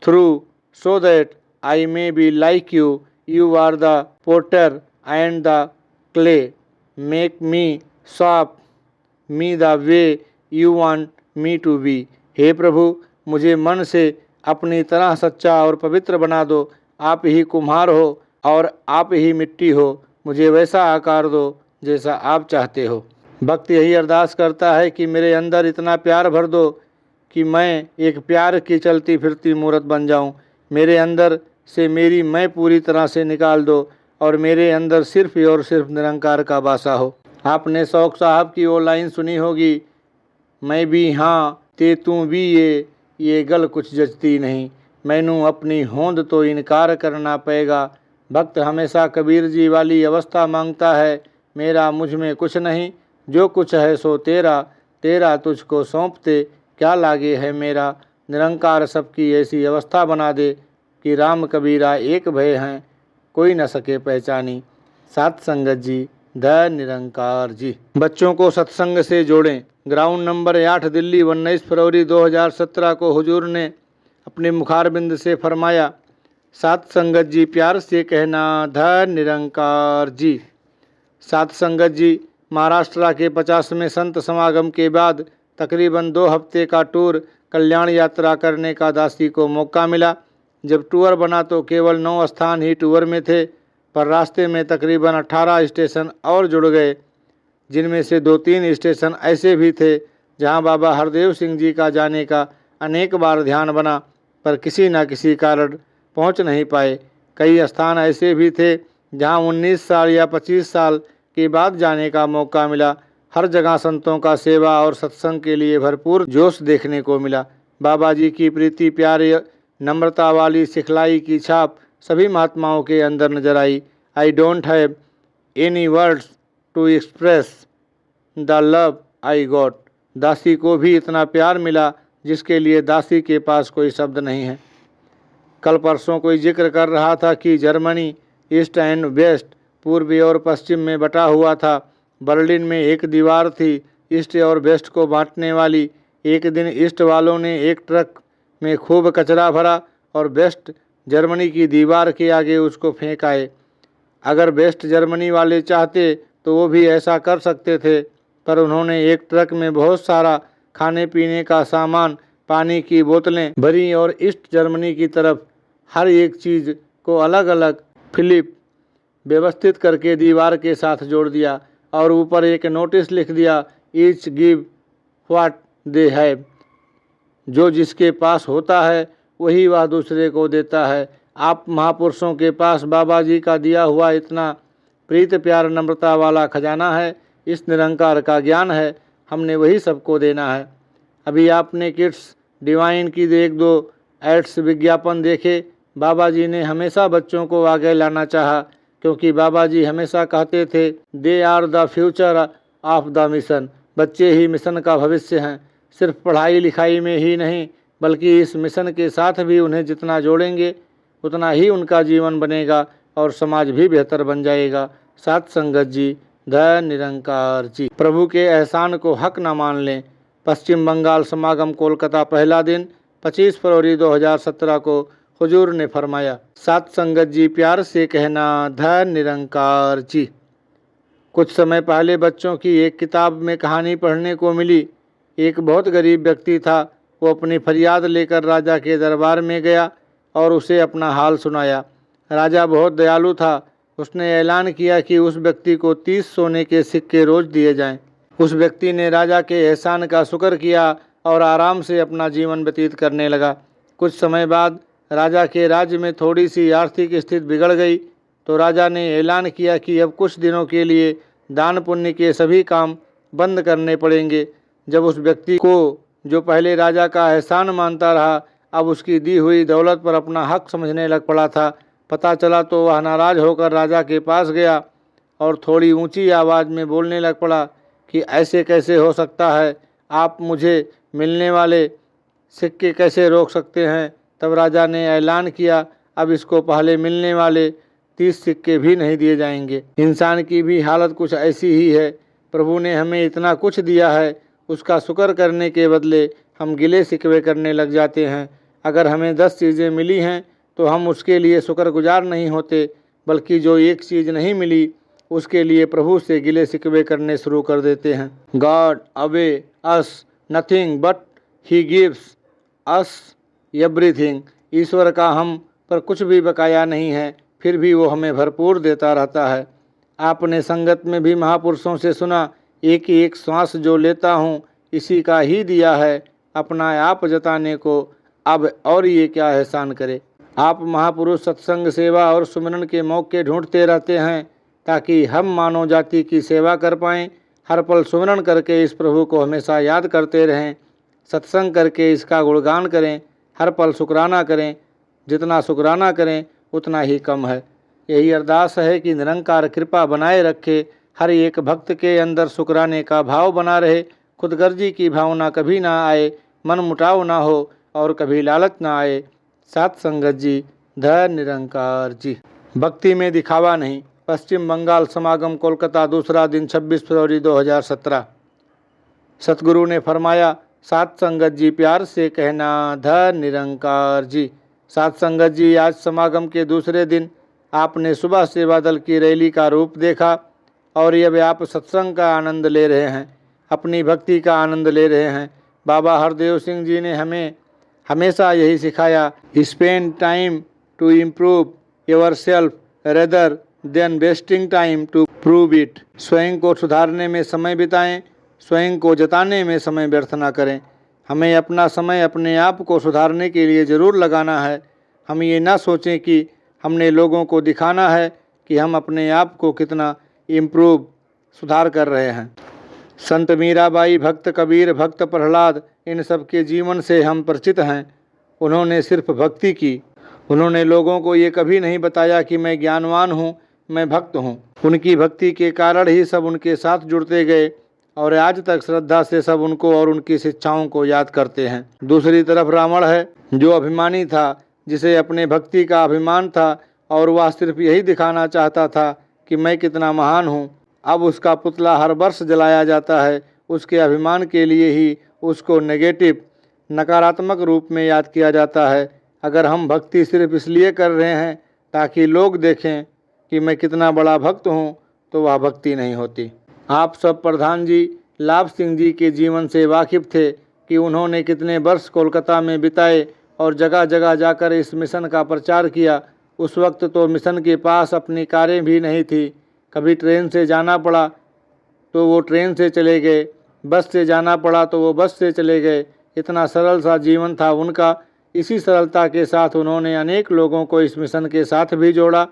through so that I may be like you You are the potter and the clay. Make me shape me the way you want me to be. हे प्रभु, मुझे मन से अपनी तरह सच्चा और पवित्र बना दो। आप ही कुम्हार हो और आप ही मिट्टी हो। मुझे वैसा आकार दो जैसा आप चाहते हो। भक्त यही अरदास करता है कि मेरे अंदर इतना प्यार भर दो कि मैं एक प्यार की चलती फिरती मूर्त बन जाऊं। मेरे अंदर से मेरी मैं पूरी तरह से निकाल दो और मेरे अंदर सिर्फ और सिर्फ निरंकार का वासा हो। आपने शौक साहब की वो लाइन सुनी होगी, मैं भी हाँ ते तू भी ये गल कुछ जचती नहीं, मैनू अपनी होंद तो इनकार करना पड़ेगा। भक्त हमेशा कबीर जी वाली अवस्था मांगता है, मेरा मुझ में कुछ नहीं, जो कुछ है सो तेरा, तेरा तुझको सौंपते क्या लागे है मेरा। निरंकार सबकी ऐसी अवस्था बना दे कि राम कबीरा एक भय हैं, कोई न सके पहचानी। सात संगत जी, ध निरंकार जी। बच्चों को सत्संग से जोड़ें। ग्राउंड नंबर 8 दिल्ली 19 फरवरी 2017 को हुजूर ने अपने मुखारबिंद से फरमाया, सात संगत जी प्यार से कहना ध निरंकार जी। सात संगत जी, महाराष्ट्र के 50वें संत समागम के बाद तकरीबन 2 हफ्ते का टूर कल्याण यात्रा करने का दासी को मौका मिला। जब टूर बना तो केवल 9 स्थान ही टूर में थे, पर रास्ते में तकरीबन 18 स्टेशन और जुड़ गए, जिनमें से 2-3 स्टेशन ऐसे भी थे जहां बाबा हरदेव सिंह जी का जाने का अनेक बार ध्यान बना, पर किसी न किसी कारण पहुंच नहीं पाए। कई स्थान ऐसे भी थे जहां 19 साल या 25 साल के बाद जाने का मौका मिला। हर जगह संतों का सेवा और सत्संग के लिए भरपूर जोश देखने को मिला। बाबा जी की प्रीति, प्यारे, नम्रता वाली सिखलाई की छाप सभी महात्माओं के अंदर नजर आई। I don't have any words to express the love I got. दासी को भी इतना प्यार मिला जिसके लिए दासी के पास कोई शब्द नहीं है। कल परसों कोई जिक्र कर रहा था कि जर्मनी ईस्ट एंड वेस्ट, पूर्वी और पश्चिम में बटा हुआ था। बर्लिन में एक दीवार थी ईस्ट और वेस्ट को बांटने वाली। एक दिन ईस्ट वालों ने एक ट्रक में खूब कचरा भरा और वेस्ट जर्मनी की दीवार के आगे उसको फेंक आए। अगर वेस्ट जर्मनी वाले चाहते तो वो भी ऐसा कर सकते थे, पर उन्होंने एक ट्रक में बहुत सारा खाने पीने का सामान, पानी की बोतलें भरी और ईस्ट जर्मनी की तरफ हर एक चीज़ को अलग अलग फिलिप व्यवस्थित करके दीवार के साथ जोड़ दिया और ऊपर एक नोटिस लिख दिया, each give what they have. जो जिसके पास होता है वही वह दूसरे को देता है। आप महापुरुषों के पास बाबा जी का दिया हुआ इतना प्रीत प्यार नम्रता वाला खजाना है, इस निरंकार का ज्ञान है, हमने वही सबको देना है। अभी आपने किड्स डिवाइन की 1-2 एड्स विज्ञापन देखे। बाबा जी ने हमेशा बच्चों को आगे लाना चाहा, क्योंकि बाबा जी हमेशा कहते थे, they are the future of the mission. बच्चे ही मिशन का भविष्य हैं। सिर्फ पढ़ाई लिखाई में ही नहीं, बल्कि इस मिशन के साथ भी उन्हें जितना जोड़ेंगे उतना ही उनका जीवन बनेगा और समाज भी बेहतर बन जाएगा। सात संगत जी, ध निरंकार जी। प्रभु के एहसान को हक न मान लें। पश्चिम बंगाल समागम कोलकाता, पहला दिन 25 फरवरी 2017 को हुजूर ने फरमाया, सात संगत जी प्यार से कहना ध निरंकार जी। कुछ समय पहले बच्चों की एक किताब में कहानी पढ़ने को मिली। एक बहुत गरीब व्यक्ति था। वो अपनी फरियाद लेकर राजा के दरबार में गया और उसे अपना हाल सुनाया। राजा बहुत दयालु था। उसने ऐलान किया कि उस व्यक्ति को 30 सोने के सिक्के रोज दिए जाएं। उस व्यक्ति ने राजा के एहसान का शुक्र किया और आराम से अपना जीवन व्यतीत करने लगा। कुछ समय बाद राजा के राज्य में थोड़ी सी आर्थिक स्थिति बिगड़ गई, तो राजा ने ऐलान किया कि अब कुछ दिनों के लिए दान पुण्य के सभी काम बंद करने पड़ेंगे। जब उस व्यक्ति को, जो पहले राजा का एहसान मानता रहा, अब उसकी दी हुई दौलत पर अपना हक समझने लग पड़ा था, पता चला तो वह नाराज होकर राजा के पास गया और थोड़ी ऊंची आवाज़ में बोलने लग पड़ा कि ऐसे कैसे हो सकता है, आप मुझे मिलने वाले सिक्के कैसे रोक सकते हैं। तब राजा ने ऐलान किया, अब इसको पहले मिलने वाले 30 सिक्के भी नहीं दिए जाएंगे। इंसान की भी हालत कुछ ऐसी ही है। प्रभु ने हमें इतना कुछ दिया है, उसका शुक्र करने के बदले हम गिले शिकवे करने लग जाते हैं। अगर हमें 10 चीज़ें मिली हैं तो हम उसके लिए शुक्रगुजार नहीं होते, बल्कि जो एक चीज़ नहीं मिली उसके लिए प्रभु से गिले शिकवे करने शुरू कर देते हैं। God owes us nothing but he gives us everything. ईश्वर का हम पर कुछ भी बकाया नहीं है, फिर भी वो हमें भरपूर देता रहता है। आपने संगत में भी महापुरुषों से सुना, एक एक श्वास जो लेता हूँ इसी का ही दिया है, अपना आप जताने को अब और ये क्या एहसान करे। आप महापुरुष सत्संग, सेवा और सुमिरन के मौके ढूंढते रहते हैं ताकि हम मानव जाति की सेवा कर पाएँ। हर पल सुमिरन करके इस प्रभु को हमेशा याद करते रहें, सत्संग करके इसका गुणगान करें, हर पल शुक्राना करें। जितना शुक्राना करें उतना ही कम है। यही अरदास है कि निरंकार कृपा बनाए रखे, हर एक भक्त के अंदर शुक्राने का भाव बना रहे, खुदगर्जी की भावना कभी ना आए, मन मुटाव ना हो और कभी लालच ना आए। सात संगत जी, धर निरंकार जी। भक्ति में दिखावा नहीं। पश्चिम बंगाल समागम, कोलकाता, दूसरा दिन 26 फरवरी 2017। सतगुरु ने फरमाया, सात संगत जी प्यार से कहना, धर निरंकार जी। सात संगत जी, आज समागम के दूसरे दिन आपने सुबह सेवा दल की रैली का रूप देखा और अब आप सत्संग का आनंद ले रहे हैं, अपनी भक्ति का आनंद ले रहे हैं। बाबा हरदेव सिंह जी ने हमें हमेशा यही सिखाया, spend time to improve yourself rather than wasting time to prove it. स्वयं को सुधारने में समय बिताएं, स्वयं को जताने में समय व्यर्थ ना करें। हमें अपना समय अपने आप को सुधारने के लिए ज़रूर लगाना है। हम ये ना सोचें कि हमने लोगों को दिखाना है कि हम अपने आप को कितना इम्प्रूव सुधार कर रहे हैं। संत मीराबाई, भक्त कबीर, भक्त प्रहलाद, इन सब के जीवन से हम परिचित हैं। उन्होंने सिर्फ भक्ति की। उन्होंने लोगों को ये कभी नहीं बताया कि मैं ज्ञानवान हूँ, मैं भक्त हूँ। उनकी भक्ति के कारण ही सब उनके साथ जुड़ते गए और आज तक श्रद्धा से सब उनको और उनकी शिक्षाओं को याद करते हैं। दूसरी तरफ रावण है, जो अभिमानी था, जिसे अपने भक्ति का अभिमान था और वह सिर्फ यही दिखाना चाहता था कि मैं कितना महान हूँ। अब उसका पुतला हर वर्ष जलाया जाता है। उसके अभिमान के लिए ही उसको नेगेटिव, नकारात्मक रूप में याद किया जाता है। अगर हम भक्ति सिर्फ इसलिए कर रहे हैं ताकि लोग देखें कि मैं कितना बड़ा भक्त हूँ, तो वह भक्ति नहीं होती। आप सब प्रधान जी लाभ सिंह जी के जीवन से वाकिफ़ थे कि उन्होंने कितने वर्ष कोलकाता में बिताए और जगह जगह जाकर इस मिशन का प्रचार किया। उस वक्त तो मिशन के पास अपनी कारें भी नहीं थी। कभी ट्रेन से जाना पड़ा तो वो ट्रेन से चले गए, बस से जाना पड़ा तो वो बस से चले गए। इतना सरल सा जीवन था उनका। इसी सरलता के साथ उन्होंने अनेक लोगों को इस मिशन के साथ भी जोड़ा।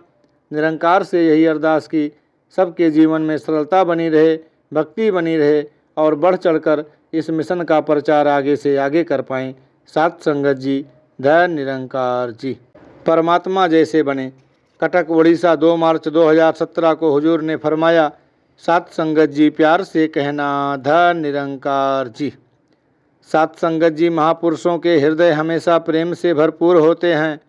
निरंकार से यही अरदास की, सबके जीवन में सरलता बनी रहे, भक्ति बनी रहे और बढ़ चढ़कर इस मिशन का प्रचार आगे से आगे कर पाएँ। सात संगत जी, धर निरंकार जी। परमात्मा जैसे बने। कटक, उड़ीसा, 2 मार्च 2017 को हुजूर ने फरमाया, सात संगत जी प्यार से कहना, धर निरंकार जी। सात संगत जी, महापुरुषों के हृदय हमेशा प्रेम से भरपूर होते हैं।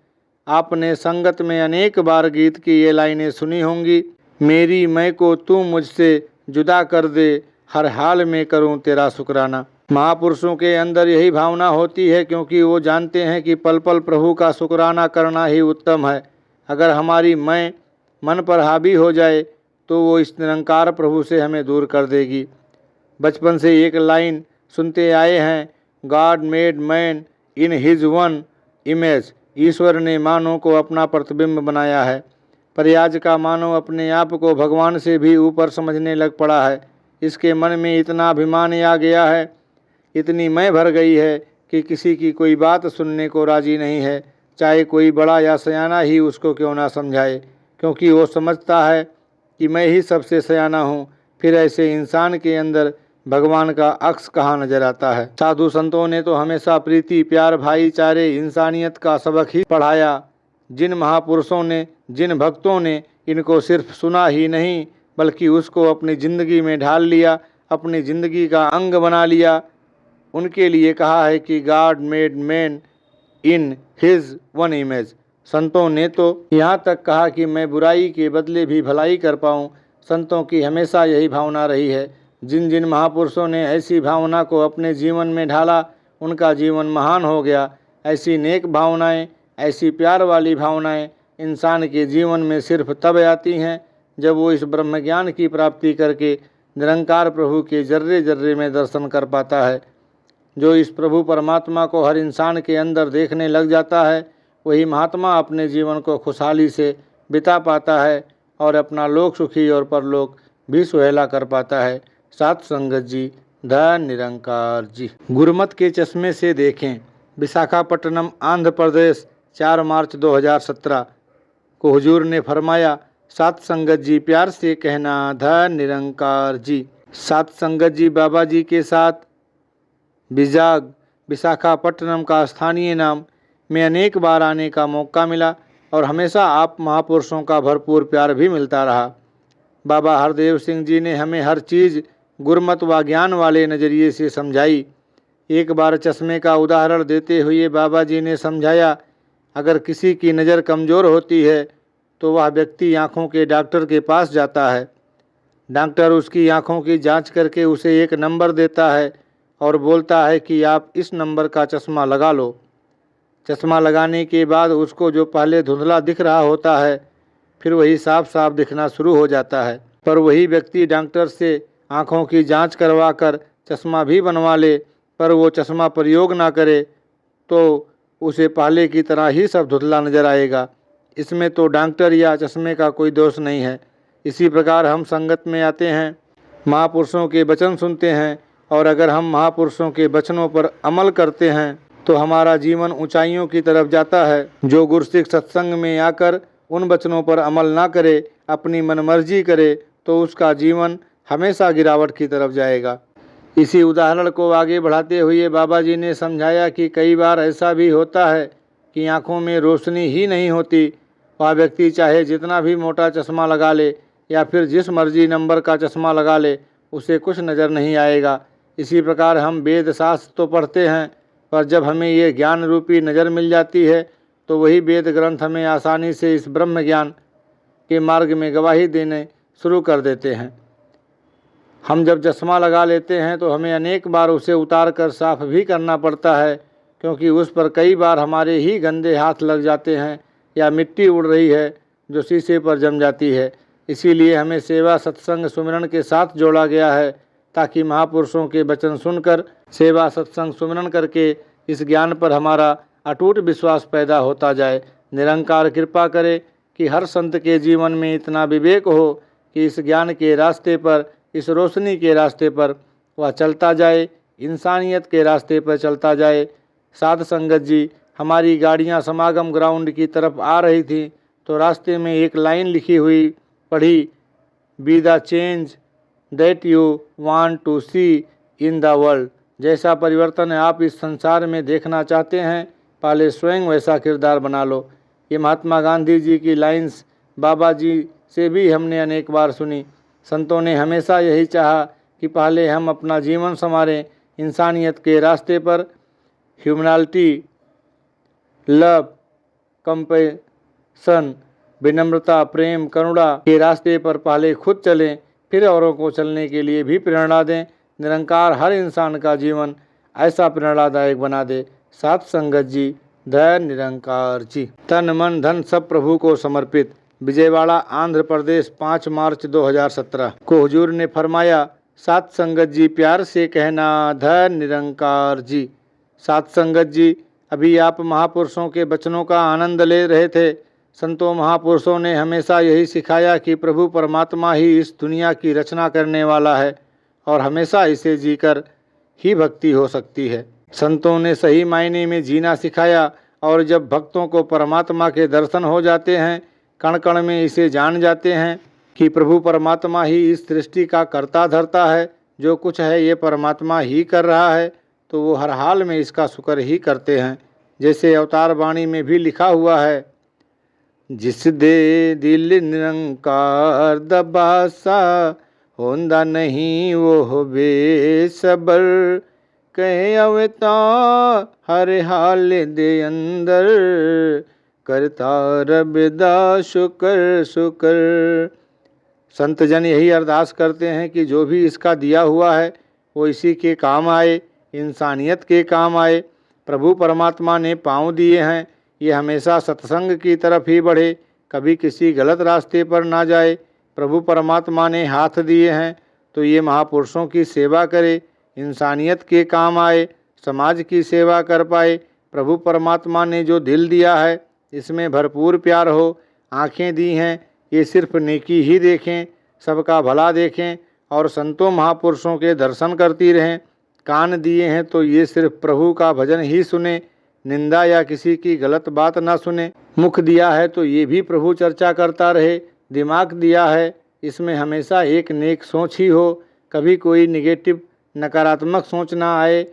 आपने संगत में अनेक बार गीत की ये लाइनें सुनी होंगी, मेरी मैं को तू मुझसे जुदा कर दे, हर हाल में करूं तेरा शुक्राना। महापुरुषों के अंदर यही भावना होती है क्योंकि वो जानते हैं कि पल पल प्रभु का शुक्राना करना ही उत्तम है। अगर हमारी मैं मन पर हावी हो जाए तो वो इस निरंकार प्रभु से हमें दूर कर देगी। बचपन से एक लाइन सुनते आए हैं, God made man in his own image. ईश्वर ने मानव को अपना प्रतिबिंब बनाया है। पर आज का मानव अपने आप को भगवान से भी ऊपर समझने लग पड़ा है। इसके मन में इतना अभिमान आ गया है, इतनी मैं भर गई है कि किसी की कोई बात सुनने को राजी नहीं है, चाहे कोई बड़ा या सयाना ही उसको क्यों ना समझाए, क्योंकि वो समझता है कि मैं ही सबसे सयाना हूँ। फिर ऐसे इंसान के अंदर भगवान का अक्स कहाँ नजर आता है। साधु संतों ने तो हमेशा प्रीति, प्यार, भाईचारे, इंसानियत का सबक ही पढ़ाया। जिन महापुरुषों ने, जिन भक्तों ने इनको सिर्फ सुना ही नहीं बल्कि उसको अपनी ज़िंदगी में ढाल लिया, अपनी ज़िंदगी का अंग बना लिया, उनके लिए कहा है कि God made man in his own image. संतों ने तो यहाँ तक कहा कि मैं बुराई के बदले भी भलाई कर पाऊँ। संतों की हमेशा यही भावना रही है। जिन जिन महापुरुषों ने ऐसी भावना को अपने जीवन में ढाला, उनका जीवन महान हो गया। ऐसी नेक भावनाएं, ऐसी प्यार वाली भावनाएं इंसान के जीवन में सिर्फ तब आती हैं जब वो इस ब्रह्म ज्ञान की प्राप्ति करके निरंकार प्रभु के जर्रे जर्रे में दर्शन कर पाता है। जो इस प्रभु परमात्मा को हर इंसान के अंदर देखने लग जाता है, वही महात्मा अपने जीवन को खुशहाली से बिता पाता है और अपना लोक सुखी और परलोक भी सुहेला कर पाता है। सात संगत जी, धन निरंकार जी। गुरमत के चश्मे से देखें। विशाखापट्टनम, आंध्र प्रदेश, 4 मार्च 2017 को हुजूर ने फरमाया, सात संगत जी प्यार से कहना, धन निरंकार जी। सात संगत जी बाबा जी के साथ विजाग, विशाखापट्टनम का स्थानीय नाम, में अनेक बार आने का मौका मिला और हमेशा आप महापुरुषों का भरपूर प्यार भी मिलता रहा। बाबा हरदेव सिंह जी ने हमें हर चीज़ गुरमत व ज्ञान वाले नज़रिए से समझाई। एक बार चश्मे का उदाहरण देते हुए बाबा जी ने समझाया, अगर किसी की नज़र कमज़ोर होती है तो वह व्यक्ति आँखों के डॉक्टर के पास जाता है। डॉक्टर उसकी आँखों की जांच करके उसे एक नंबर देता है और बोलता है कि आप इस नंबर का चश्मा लगा लो। चश्मा लगाने के बाद उसको जो पहले धुंधला दिख रहा होता है, फिर वही साफ साफ दिखना शुरू हो जाता है। पर वही व्यक्ति डॉक्टर से आँखों की जांच करवा कर चश्मा भी बनवा ले, पर वो चश्मा प्रयोग ना करे तो उसे पहले की तरह ही सब धुंधला नज़र आएगा। इसमें तो डॉक्टर या चश्मे का कोई दोष नहीं है। इसी प्रकार हम संगत में आते हैं, महापुरुषों के वचन सुनते हैं और अगर हम महापुरुषों के वचनों पर अमल करते हैं तो हमारा जीवन ऊंचाइयों की तरफ जाता है। जो गुरसिख सत्संग में आकर उन वचनों पर अमल ना करे, अपनी मनमर्जी करे, तो उसका जीवन हमेशा गिरावट की तरफ जाएगा। इसी उदाहरण को आगे बढ़ाते हुए बाबा जी ने समझाया कि कई बार ऐसा भी होता है कि आँखों में रोशनी ही नहीं होती। वह व्यक्ति चाहे जितना भी मोटा चश्मा लगा ले या फिर जिस मर्जी नंबर का चश्मा लगा ले, उसे कुछ नज़र नहीं आएगा। इसी प्रकार हम वेद शास्त्र तो पढ़ते हैं, पर जब हमें ये ज्ञान रूपी नज़र मिल जाती है तो वही वेद ग्रंथ हमें आसानी से इस ब्रह्म ज्ञान के मार्ग में गवाही देने शुरू कर देते हैं। हम जब चश्मा लगा लेते हैं तो हमें अनेक बार उसे उतार कर साफ भी करना पड़ता है, क्योंकि उस पर कई बार हमारे ही गंदे हाथ लग जाते हैं या मिट्टी उड़ रही है जो शीशे पर जम जाती है। इसीलिए हमें सेवा सत्संग सुमिरन के साथ जोड़ा गया है, ताकि महापुरुषों के वचन सुनकर सेवा सत्संग सुमिरन करके इस ज्ञान पर हमारा अटूट विश्वास पैदा होता जाए। निरंकार कृपा करे कि हर संत के जीवन में इतना विवेक हो कि इस ज्ञान के रास्ते पर, इस रोशनी के रास्ते पर वह चलता जाए, इंसानियत के रास्ते पर चलता जाए। साध संगत जी, हमारी गाड़ियां समागम ग्राउंड की तरफ आ रही थी तो रास्ते में एक लाइन लिखी हुई पढ़ी, be the change that you want to see in the world. जैसा परिवर्तन आप इस संसार में देखना चाहते हैं, पहले स्वयं वैसा किरदार बना लो। ये महात्मा गांधी जी की लाइंस बाबा जी से भी हमने अनेक बार सुनी। संतों ने हमेशा यही चाहा कि पहले हम अपना जीवन संवारें, इंसानियत के रास्ते पर, ह्यूमैनिटी, लव, कंपैशन, विनम्रता, प्रेम, करुणा के रास्ते पर पहले खुद चलें, फिर औरों को चलने के लिए भी प्रेरणा दें। निरंकार हर इंसान का जीवन ऐसा प्रेरणादायक बना दे। सात संगत जी, धन निरंकार जी। तन मन धन सब प्रभु को समर्पित। विजयवाड़ा, आंध्र प्रदेश, 5 मार्च 2017 को हुजूर ने फरमाया, सात संगत जी प्यार से कहना, धन निरंकार जी। सात संगत जी, अभी आप महापुरुषों के वचनों का आनंद ले रहे थे। संतों महापुरुषों ने हमेशा यही सिखाया कि प्रभु परमात्मा ही इस दुनिया की रचना करने वाला है और हमेशा इसे जीकर ही भक्ति हो सकती है। संतों ने सही मायने में जीना सिखाया और जब भक्तों को परमात्मा के दर्शन हो जाते हैं, कण कण में इसे जान जाते हैं कि प्रभु परमात्मा ही इस सृष्टि का कर्ता धर्ता है, जो कुछ है ये परमात्मा ही कर रहा है, तो वो हर हाल में इसका शुक्र ही करते हैं। जैसे अवतार वाणी में भी लिखा हुआ है, जिस दे दिल निरंकार दबासा, होंदा नहीं वो बेसबर, कहे अवतार हर हाल दे अंदर, करता रब दा शुक्र शुक्र। संत जन यही अरदास करते हैं कि जो भी इसका दिया हुआ है वो इसी के काम आए, इंसानियत के काम आए। प्रभु परमात्मा ने पाँव दिए हैं, ये हमेशा सत्संग की तरफ ही बढ़े, कभी किसी गलत रास्ते पर ना जाए। प्रभु परमात्मा ने हाथ दिए हैं तो ये महापुरुषों की सेवा करे, इंसानियत के काम आए, समाज की सेवा कर पाए। प्रभु परमात्मा ने जो दिल दिया है इसमें भरपूर प्यार हो। आँखें दी हैं ये सिर्फ नेकी ही देखें, सबका भला देखें और संतों महापुरुषों के दर्शन करती रहें। कान दिए हैं तो ये सिर्फ प्रभु का भजन ही सुने, निंदा या किसी की गलत बात ना सुने। मुख दिया है तो ये भी प्रभु चर्चा करता रहे। दिमाग दिया है इसमें हमेशा एक नेक सोच ही हो, कभी कोई निगेटिव नकारात्मक सोच ना आए।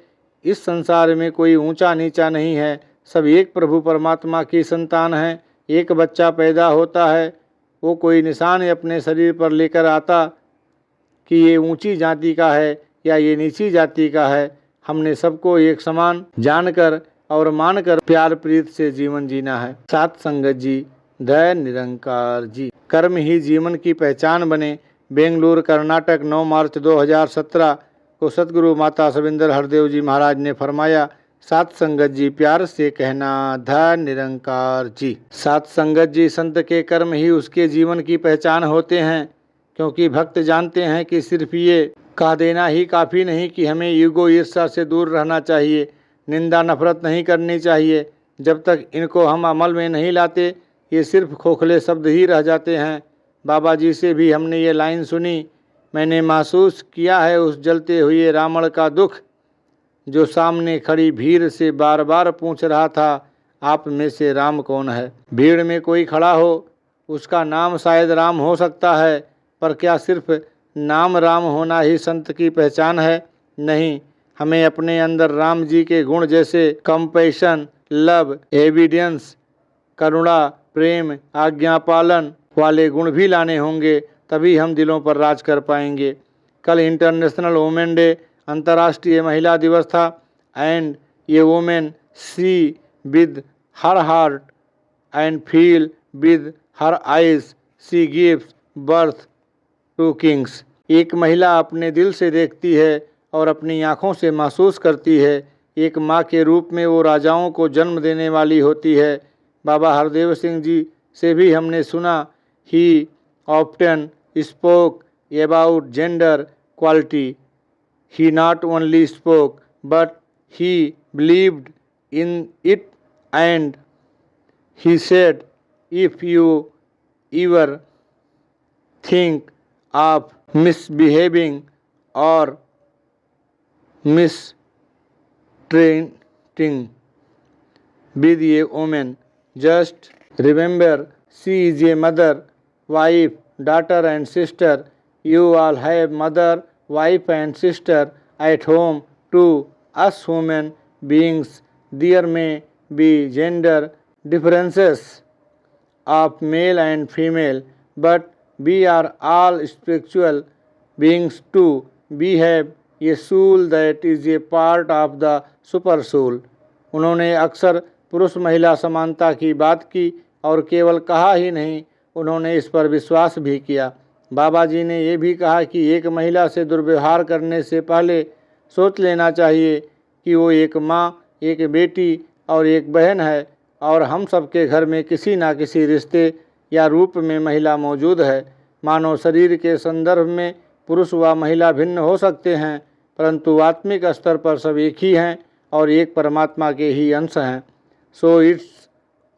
इस संसार में कोई ऊंचा नीचा नहीं है, सब एक प्रभु परमात्मा की संतान हैं। एक बच्चा पैदा होता है, वो कोई निशान अपने शरीर पर लेकर आता कि ये ऊंची जाति का है या ये नीची जाति का है। हमने सबको एक समान जानकर और मानकर प्यार प्रीत से जीवन जीना है। सात संगत जी, दया निरंकार जी। कर्म ही जीवन की पहचान बने। बेंगलुरु कर्नाटक 9 मार्च 2017 को सतगुरु माता सविंदर हरदेव जी महाराज ने फरमाया, सात संगत जी प्यार से कहना धय निरंकार जी। सात संगत जी, संत के कर्म ही उसके जीवन की पहचान होते हैं, क्योंकि भक्त जानते हैं कि सिर्फ ये कह देना ही काफ़ी नहीं कि हमें ईगो ईर्ष्या से दूर रहना चाहिए, निंदा नफरत नहीं करनी चाहिए। जब तक इनको हम अमल में नहीं लाते ये सिर्फ खोखले शब्द ही रह जाते हैं। बाबा जी से भी हमने ये लाइन सुनी, मैंने महसूस किया है उस जलते हुए रावण का दुख, जो सामने खड़ी भीड़ से बार बार पूछ रहा था, आप में से राम कौन है। भीड़ में कोई खड़ा हो, उसका नाम शायद राम हो सकता है, पर क्या सिर्फ नाम राम होना ही संत की पहचान है? नहीं, हमें अपने अंदर राम जी के गुण जैसे कंपैशन, लव, एविडेंस, करुणा, प्रेम, आज्ञा पालन वाले गुण भी लाने होंगे, तभी हम दिलों पर राज कर पाएंगे। कल इंटरनेशनल वुमेन डे, अंतर्राष्ट्रीय महिला दिवस था, एंड ये women see with her heart and feel with her eyes, she gives birth to kings. एक महिला अपने दिल से देखती है और अपनी आँखों से महसूस करती है। एक माँ के रूप में वो राजाओं को जन्म देने वाली होती है। बाबा हरदेव सिंह जी से भी हमने सुना, he often spoke about gender equality. He not only spoke, but he believed in it, and he said, if you ever think of misbehaving or mistreating with a woman, just remember she is a mother, wife, daughter and sister. You all have mother, wife and sister at home. To us human beings there may be gender differences of male and female, but we are all spiritual beings too. We have a soul that is a part of the super soul. उन्होंने अक्सर पुरुष महिला समानता की बात की और केवल कहा ही नहीं, उन्होंने इस पर विश्वास भी किया। बाबा जी ने ये भी कहा कि एक महिला से दुर्व्यवहार करने से पहले सोच लेना चाहिए कि वो एक माँ, एक बेटी और एक बहन है, और हम सबके घर में किसी ना किसी रिश्ते या रूप में महिला मौजूद है। मानव शरीर के संदर्भ में पुरुष व महिला भिन्न हो सकते हैं, परंतु आत्मिक स्तर पर सब एक ही हैं और एक परमात्मा के ही अंश हैं। So it's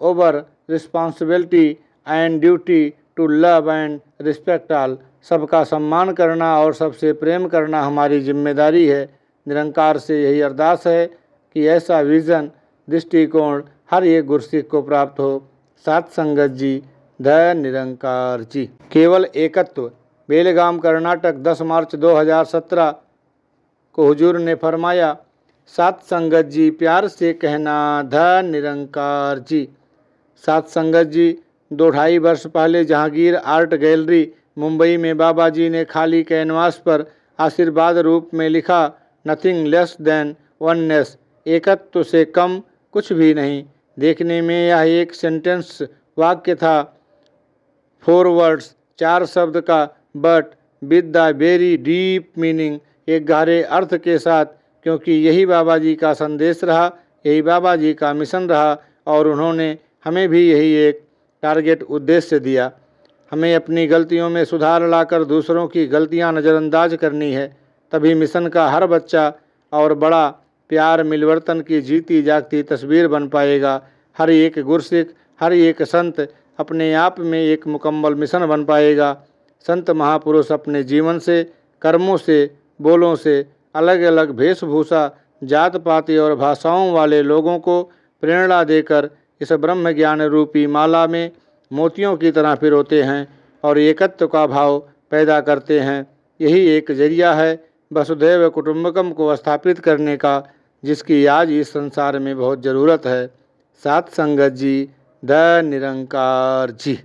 our responsibility and duty to love and respect all. सबका सम्मान करना और सबसे प्रेम करना हमारी जिम्मेदारी है। निरंकार से यही अरदास है कि ऐसा विज़न, दृष्टिकोण हर एक गुरसिख को प्राप्त हो। सात संगत जी, दया निरंकार जी। केवल एकत्व, बेलगाम कर्नाटक 10 मार्च 2017 को हुजूर ने फरमाया, सात संगत जी प्यार से कहना दया निरंकार जी। सात संगत जी, 2-2.5 वर्ष पहले जहांगीर आर्ट गैलरी मुंबई में बाबा जी ने खाली कैनवास पर आशीर्वाद रूप में लिखा, नथिंग लेस देन वननेस, एकत्व से कम कुछ भी नहीं। देखने में यह एक सेंटेंस वाक्य था, 4 वर्ड्स, 4 शब्द का, but with the very deep meaning, एक गहरे अर्थ के साथ, क्योंकि यही बाबा जी का संदेश रहा, यही बाबा जी का मिशन रहा और उन्होंने हमें भी यही एक टारगेट उद्देश्य दिया। हमें अपनी गलतियों में सुधार लाकर दूसरों की गलतियां नज़रअंदाज करनी है, तभी मिशन का हर बच्चा और बड़ा प्यार मिलवर्तन की जीती जागती तस्वीर बन पाएगा। हर एक गुरसिख, हर एक संत अपने आप में एक मुकम्मल मिशन बन पाएगा। संत महापुरुष अपने जीवन से, कर्मों से, बोलों से, अलग अलग वेशभूषा, जात पाति और भाषाओं वाले लोगों को प्रेरणा देकर इस ब्रह्म ज्ञान रूपी माला में मोतियों की तरह पिरोते हैं और एकत्व का भाव पैदा करते हैं। यही एक जरिया है वसुधैव कुटुंबकम को स्थापित करने का, जिसकी आज इस संसार में बहुत ज़रूरत है। सात संगत जी, द निरंकार जी।